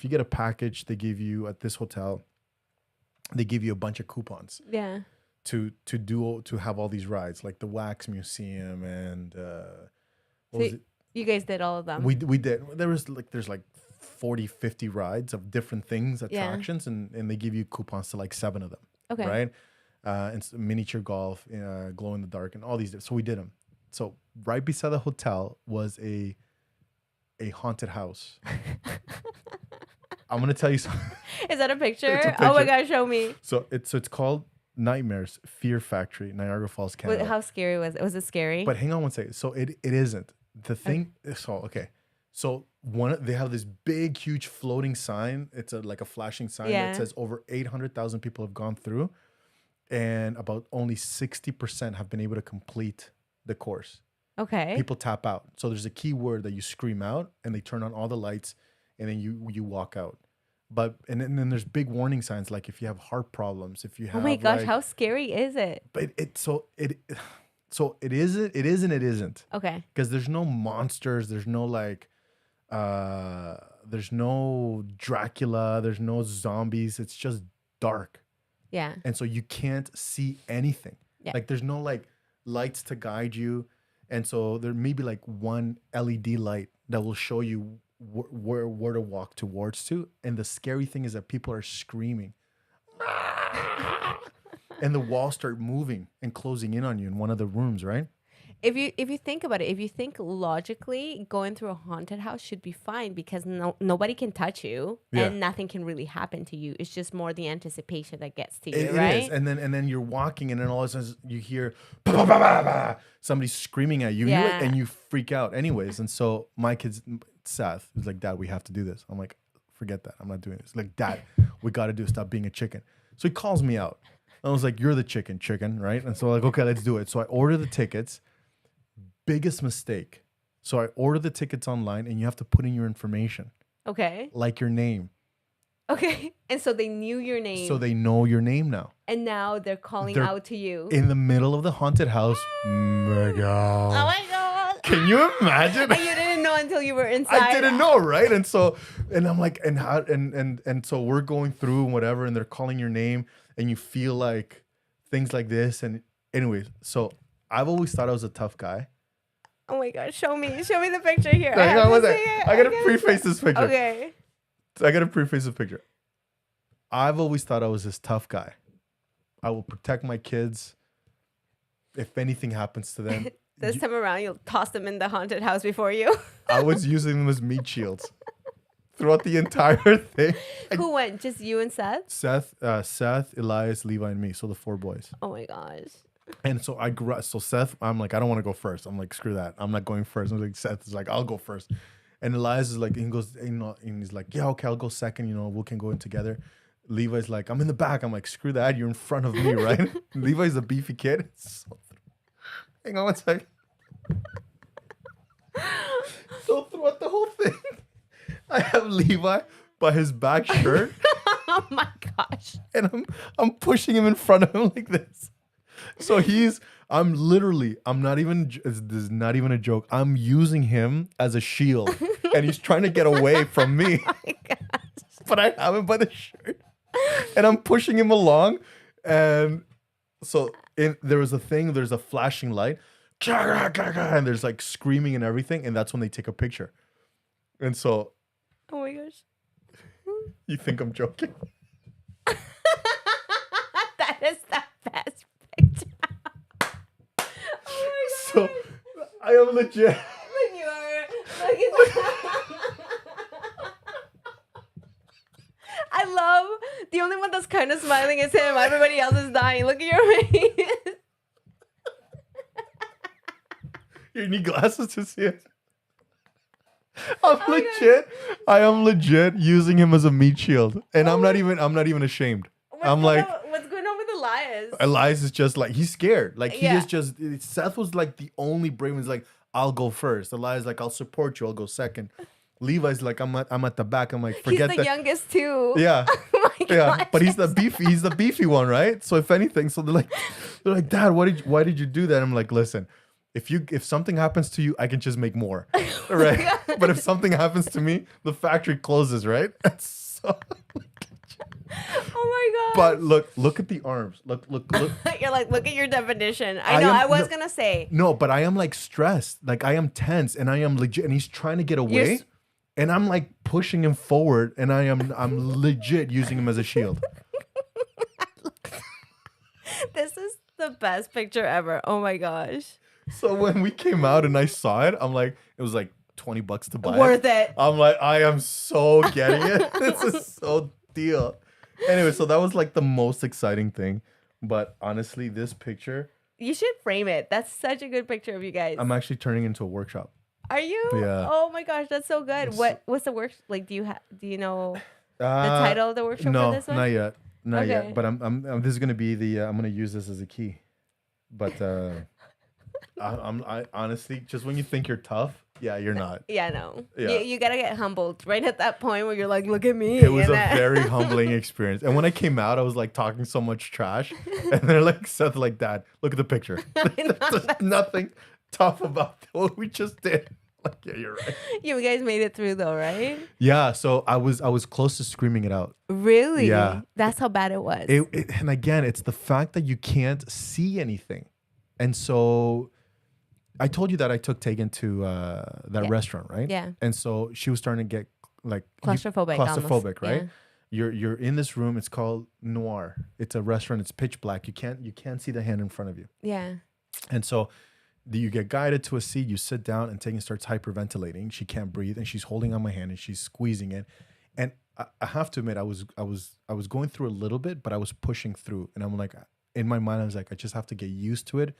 get a package, they give you at this hotel, they give you a bunch of coupons Yeah. to have all these rides, like the Wax Museum and what So was it? you guys did all of them. We did. There's like 40, 50 rides of different things, attractions, and they give you coupons to like 7 of them. Okay. Right? And miniature golf, glow in the dark, and all these. So we did them. So right beside the hotel was a haunted house. I'm gonna tell you something. Is that a picture? It's a Oh my picture. gosh, show me. So it's called Nightmares, Fear Factory, Niagara Falls, Canada. How scary was it? Was it scary? But hang on one second. So it isn't. The thing so okay. So they have this big, huge floating sign. It's like a flashing sign Yeah. that says over 800,000 people have gone through, and about only 60% have been able to complete the course. Okay. People tap out. So there's a key word that you scream out, and they turn on all the lights, and then you walk out. But and then there's big warning signs like if you have heart problems, if you have Oh my gosh, like, how scary is it? but it isn't. Okay. Because there's no monsters, there's no like there's no Dracula, there's no zombies, it's just dark. Yeah. And so you can't see anything. Yeah. Like there's no like lights to guide you. And so there may be like one LED light that will show you where to walk towards to. And the scary thing is that people are screaming. And the walls start moving and closing in on you in one of the rooms, right? If you think about it, if you think logically, going through a haunted house should be fine because nobody can touch you Yeah. and nothing can really happen to you. It's just more the anticipation that gets to you, It right? is. And then you're walking and then all of a sudden you hear bah, bah, bah, bah, bah, somebody screaming at you. Yeah. And you freak out anyways. And so my kids, Seth, was like, Dad, we have to do this. I'm like, forget that. I'm not doing this. Like, Dad, we got to do it. Stop being a chicken. So he calls me out. I was like, you're the chicken, right? And so like, okay, let's do it. So I order the tickets. Biggest mistake. So I order the tickets online and you have to put in your information, Okay. like your name. Okay. And so they knew your name. So they know your name now. and now they're calling They're out to you. In the middle of the haunted house. Mega. Oh my God. Can you imagine? And you didn't know until you were inside. I didn't know, right? And so, and I'm like, and so we're going through and whatever, and they're calling your name, and you feel like things like this. And anyways, so I've always thought I was a tough guy. Oh my God. Show me the picture here. Hang on one to sec. see it. I gotta gotta preface see- this picture. Okay. I gotta preface this picture. I've always thought I was this tough guy. I will protect my kids. If anything happens to them, This time around, you'll toss them in the haunted house before you. I was using them as meat shields throughout the entire thing. Who went? Just you and Seth? Seth, Elias, Levi, and me. So the 4 boys. Oh my gosh. And so so Seth, I'm like, I don't want to go first. I'm like, screw that. I'm not going first. I'm like, Seth is like, I'll go first. And Elias is like, he goes, and he's like, yeah, okay, I'll go second. We can go in together. Levi's like, I'm in the back. I'm like, screw that. You're in front of me, right? Levi's a beefy kid. Hang on one second. So throughout the whole thing, I have Levi by his back shirt, Oh my gosh. and I'm pushing him in front of him like this. So I'm not even, this is not even a joke. I'm using him as a shield, and he's trying to get away from me. Oh my gosh. But I have him by the shirt, and I'm pushing him along. And so there's a flashing light, and there's like screaming and everything, and that's when they take a picture. And so Oh my gosh. you think I'm joking? That is the best picture. Oh my So I am legit. Look, you are. Look at that. I love the only one that's kind of smiling is him. Everybody else is dying. Look at your face. You need glasses to see it. I am legit using him as a meat shield, and I'm not even ashamed. I'm like, what's going on with Elias? Elias is just like, he's scared. Like he Yeah. is just, Seth was like the only brave one's like, I'll go first. Elias like, I'll support you. I'll go second. Levi's like, I'm at the back. I'm like, He's forget the that. youngest too. Yeah. Oh my Yeah, gosh. but he's the beefy one, right? So if anything, so they're like, Dad, why did you do that? I'm like, listen, if something happens to you, I can just make more, right? But if something happens to me, the factory closes, right? So, Oh my god. but look at the arms. Look. You're like, look at your definition. I I know. am- I was no. gonna say. No, but I am like stressed. Like I am tense, and I am legit. And he's trying to get away, s- and I'm like pushing him forward, and I'm legit using him as a shield. This is the best picture ever. Oh my gosh. So when we came out and I saw it, I'm like, it was like $20 to buy. Worth it. I'm like, I am so getting it. This is so deal. Anyway, so that was like the most exciting thing. But honestly, this picture, You should frame it. That's such a good picture of you guys. I'm actually turning into a workshop. Are you? Yeah. Oh my gosh, that's so good. It's- What's the work? Like, do you know the Uh, title of the workshop no, for this one? not yet. Not Okay. yet. But I'm this is gonna be the I'm gonna use this as a key. But I honestly, just when you think you're tough, yeah, you're not. Yeah, no. Yeah. You gotta get humbled right at that point where you're like, look at me. It was a and I- very humbling experience. And when I came out, I was like talking so much trash, and they're like, Seth, like, Dad, look at the picture. There's nothing tough about what we just did. Like, yeah, you're right. You guys made it through though, right? Yeah, so I was close to screaming it out. Really? Yeah. That's how bad it was. And again, it's the fact that you can't see anything. And so I told you that I took Tegan to that Yeah. restaurant, right? Yeah. And so she was starting to get like Claustrophobic almost. claustrophobic, right? Yeah. You're in this room. It's called Noir. It's a restaurant. It's pitch black. You can't see the hand in front of you. Yeah. And so you get guided to a seat. You sit down, and Tegan starts hyperventilating. She can't breathe, and she's holding on my hand and she's squeezing it. And I have to admit, I was going through a little bit, but I was pushing through. And I'm like, in my mind, I was like, I just have to get used to it.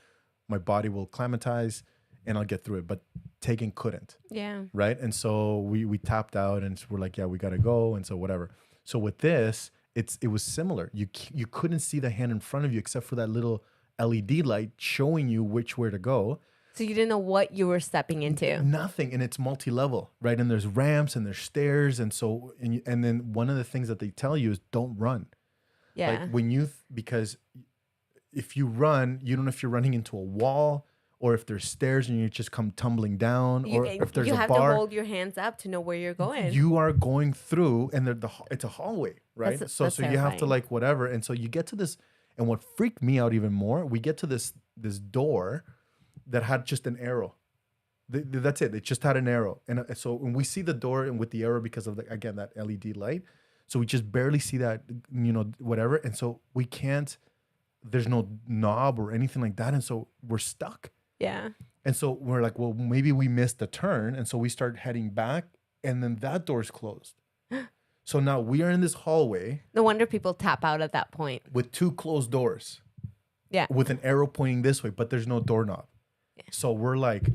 My body will acclimatize, and I'll get through it. But Tegan couldn't. Yeah. Right. And so we tapped out, and we're like, yeah, we gotta go. And so whatever. So with this, it was similar. You couldn't see the hand in front of you except for that little LED light showing you which way to go. So you didn't know what you were stepping into. Nothing. And it's multi-level, right? And there's ramps and there's stairs. And so, and then one of the things that they tell you is don't run. Yeah. Like when because if you run, you don't know if you're running into a wall or if there's stairs and you just come tumbling down, or if there's you a have bar. to hold your hands up to know where you're going. You are going through, and it's a hallway, right? That's so you have to terrifying. like whatever, and so you get to this, and what freaked me out even more, we get to this door that had just an arrow. That's it. It just had an arrow, and so when we see the door and with the arrow because of again that LED light, so we just barely see that, whatever, and so we can't. There's no knob or anything like that, and so we're stuck. Yeah. And so we're like, well, maybe we missed the turn. And so we start heading back, and then that door's closed. So now we are in this hallway No wonder people tap out at that point. with two closed doors. Yeah. With an arrow pointing this way, but there's no doorknob. Yeah. So we're like,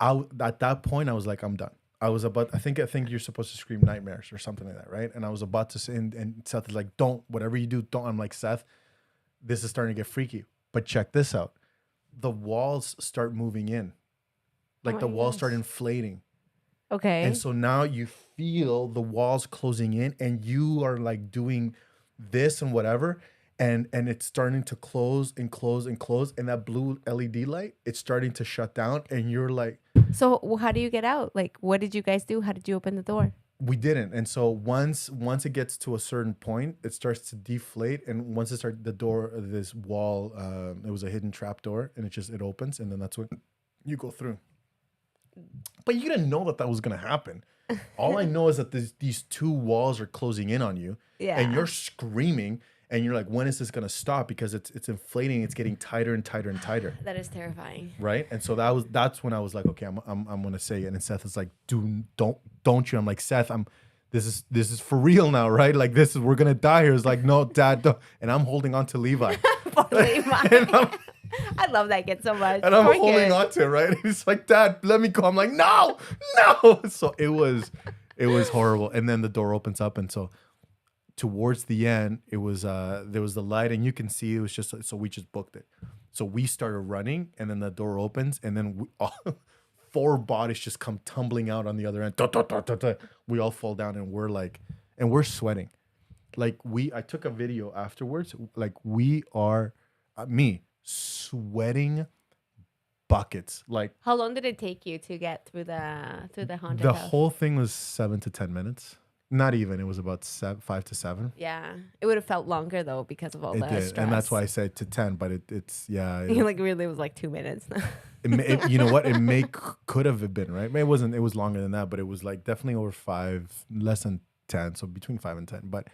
at that point, I was like, I'm done. I think you're supposed to scream nightmares or something like that, right? And I was about to say, and Seth is like, don't, whatever you do, don't. I'm like, Seth, this is starting to get freaky. But check this out. The walls start moving in. Like my the walls gosh. start inflating. Okay. And so now you feel the walls closing in, and you are like doing this and whatever. And it's starting to close and close and close. And that blue LED light, it's starting to shut down. And you're like, So how do you get out? Like, what did you guys do? How did you open the door? we didn't. And so once it gets to a certain point, it starts to deflate. And once it starts, the door, this wall, it was a hidden trap door, and it opens, and then that's when you go through. But you didn't know that was going to happen. All I know is that these two walls are closing in on you, Yeah. and you're screaming, and you're like, when is this going to stop? Because it's inflating, it's getting tighter and tighter and tighter. That is terrifying. Right. And so that's when I was like, okay, I'm gonna say it. And Seth is like, dude, don't you? I'm like, Seth, this is for real now, right? Like we're gonna die here. It's like, no, Dad, don't. And I'm holding on to Levi. Poor Levi. I love that kid so much. And I'm Poor holding kid. on to it, right? And he's like, Dad, let me go. I'm like, no. So it was horrible. And then the door opens up, and so towards the end, it was there was the light, and you can see it was just so we just booked it. So we started running, and then the door opens, and then four bodies just come tumbling out on the other end. We all fall down, and we're sweating. Like I took a video afterwards. Like we are, me sweating buckets. Like How long did it take you to get through the haunted the house? whole thing was 7 to 10 minutes. Not even. It was about 5 to 7. Yeah, it would have felt longer though because of all It the did, stress. and that's why I said to 10. But it's yeah. like really was like 2 minutes. You know what? Could have been right. It wasn't. It was longer than that, but it was like definitely over 5, less than 10. So between 5 and 10. But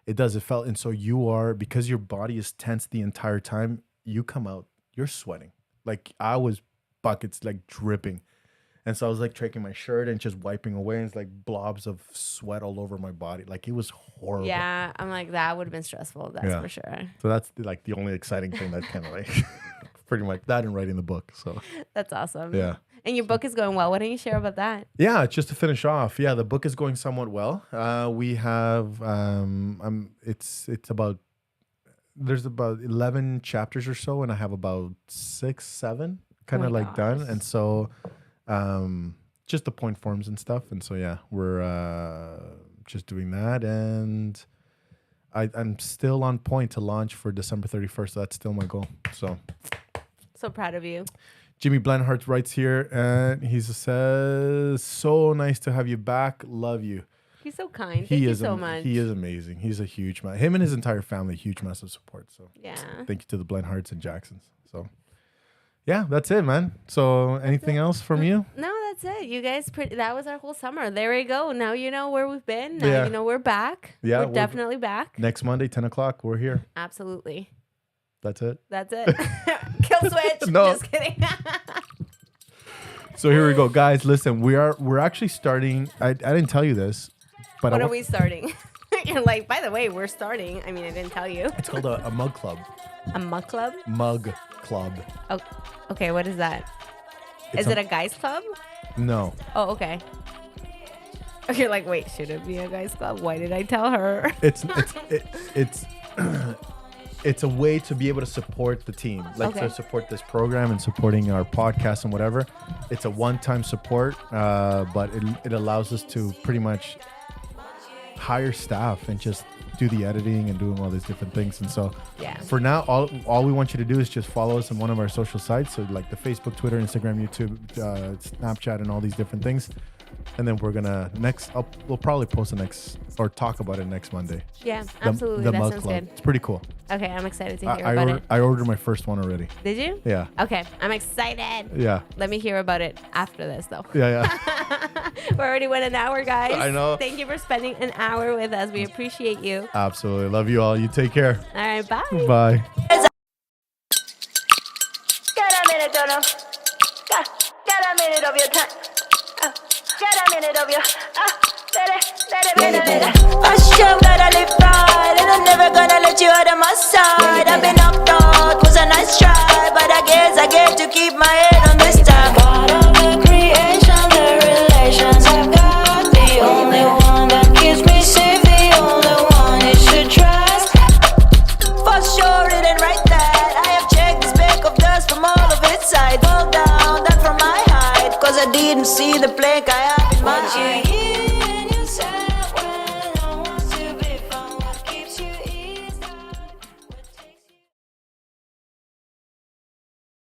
it does. It felt, and so you are, because your body is tense the entire time. You come out. You're sweating. Like I was buckets, like dripping. And so I was like taking my shirt and just wiping away, and it's like blobs of sweat all over my body. Like it was horrible. Yeah, I'm like, that would have been stressful. That's Yeah. for sure. So that's like the only exciting thing that kind of like pretty much that and writing the book. So That's awesome. yeah. And your book is going well. Why don't you share about that? Yeah, just to finish off. Yeah, the book is going somewhat well. We have there's about 11 chapters or so, and I have about 6, 7 kind Oh of my like done. gosh. And so just the point forms and stuff. And so yeah, we're just doing that, and I'm still on point to launch for December 31st. So that's still my goal. So So proud of you. Jimmy Blenhart writes here, and he says, "So nice to have you back. Love you." He's so kind. Thank you so much. He is amazing. He's a huge man. Him and his entire family, huge, massive support. So Yeah. thank you to the Blenharts and Jacksons. So yeah, that's it, man. So anything else from you? No, that's it. You guys, that was our whole summer. There we go. Now you know where we've been. Now Yeah. you know we're back. Yeah, we're we're- definitely back. Next Monday, 10 o'clock, we're here. Absolutely. That's it. That's it. Kill switch. No. Just kidding. So here we go, guys. Listen, we're actually starting. I didn't tell you this, but What are we starting? You're like, by the way, we're starting. I mean, I didn't tell you. It's called a mug club. A mug club? Mug club. Oh, okay. What is that? Is it a guys club? No. Oh, okay. You're like, wait, should it be a guys club? Why did I tell her? It's it's a way to be able to support the team, like Okay. to support this program and supporting our podcast and whatever. It's a one-time support, but it allows us to pretty much hire staff and just do the editing and doing all these different things. And so Yeah. for now, all we want you to do is just follow us on one of our social sites, so like the Facebook, Twitter, Instagram, YouTube, Snapchat, and all these different things. And then we're gonna we'll probably post the next or talk about it next Monday. Yeah, The- absolutely. the That Mug sounds Club. good. It's pretty cool. Okay, I'm excited to hear about I ordered my first one already. it. Did you? Yeah. Okay, I'm excited. Yeah. Let me hear about it after this, though. Yeah. We already went an hour, guys. I know. Thank you for spending an hour with us. We appreciate you. Absolutely. Love you all. You take care. All right, bye. Bye. Get a minute, don't know. Get a minute of your time. Get a minute of your. Let it. Hush, you gotta live right, and I'm never gonna let you out of my side. I've been knocked out, was a nice try, but I guess I get to keep my head on this time. God of the creation, the relations I've got, the only one that keeps me safe, the only one you should trust. For sure, it ain't right that I have checked the speck of dust from all of its side. Fall down, that from my height, cause I didn't see the plank I have in my eye.